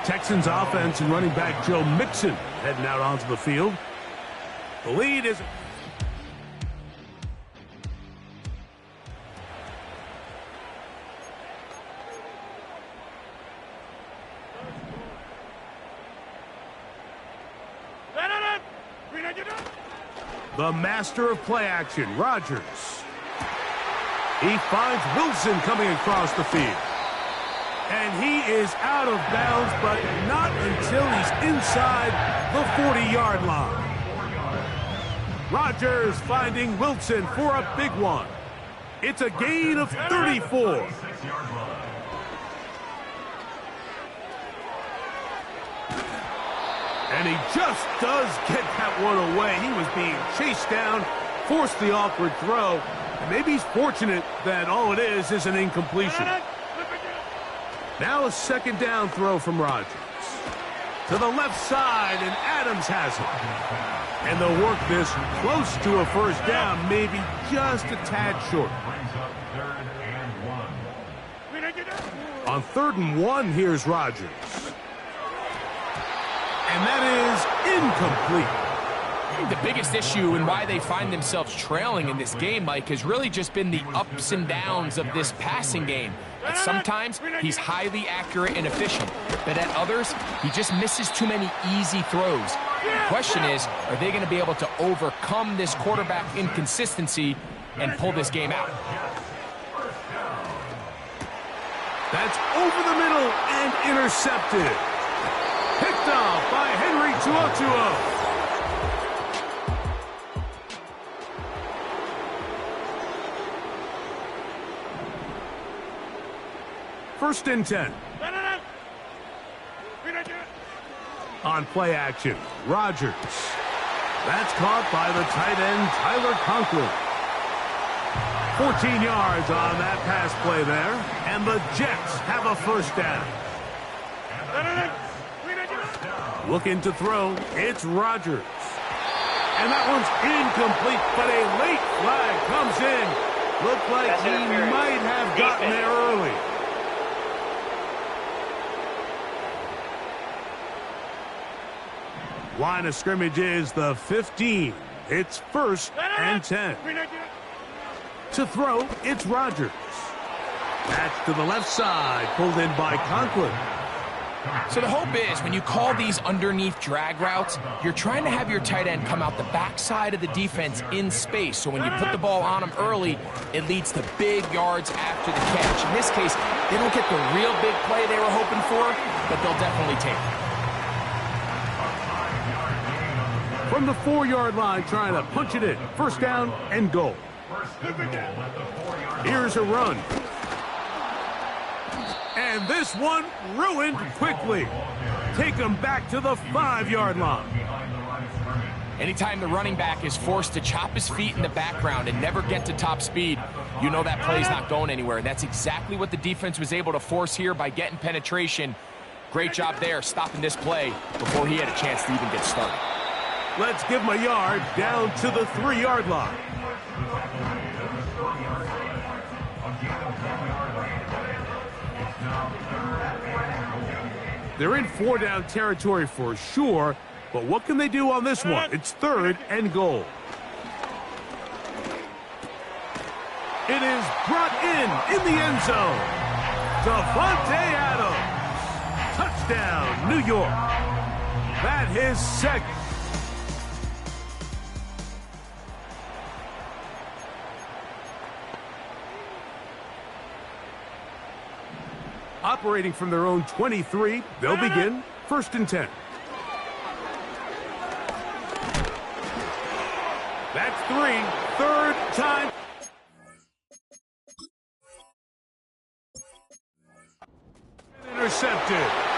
Texans offense and running back Joe Mixon heading out onto the field. The lead is... The master of play action, Rodgers. He finds Wilson coming across the field. And he is out of bounds, but not until he's inside the 40-yard line. Rodgers finding Wilson for a big one. It's a gain of 34. And he just does get that one away. He was being chased down, forced the awkward throw. And maybe he's fortunate that all it is an incompletion. Now a 2nd down throw from Rodgers. To the left side, and Adams has it. And they'll work this close to a 1st down, maybe just a tad short. On 3rd and 1, here's Rodgers. And that is incomplete. The biggest issue and why they find themselves trailing in this game, Mike, has really just been the ups and downs of this passing game. And sometimes he's highly accurate and efficient, but at others, he just misses too many easy throws. The question is, are they going to be able to overcome this quarterback inconsistency and pull this game out? That's over the middle and intercepted. Picked off by Henry Tuotuo. First and 10. On play action, Rodgers. That's caught by the tight end, Tyler Conklin. 14 yards on that pass play there, and the Jets have a 1st down. Looking to throw, it's Rodgers. And that one's incomplete, but a late flag comes in. Looked like he might have gotten there early. Line of scrimmage is the 15. It's 1st and 10. To throw, it's Rodgers. That's to the left side, pulled in by Conklin. So the hope is when you call these underneath drag routes, you're trying to have your tight end come out the backside of the defense in space. So when you put the ball on him early, it leads to big yards after the catch. In this case, they don't get the real big play they were hoping for, but they'll definitely take it. From the 4-yard line, trying to punch it in. 1st down and goal. Here's a run. And this one ruined quickly. Take them back to the 5-yard line. Anytime the running back is forced to chop his feet in the background and never get to top speed, you know that play's not going anywhere. That's exactly what the defense was able to force here by getting penetration. Great job there, stopping this play before he had a chance to even get started. Let's give him a yard down to the 3-yard line. They're in 4-down territory for sure, but what can they do on this one? It's 3rd and goal. It is brought in the end zone. Devontae Adams. Touchdown, New York. That his 2nd. Operating from their own 23, they'll begin 1st and 10. That's 3, 3rd time. Intercepted.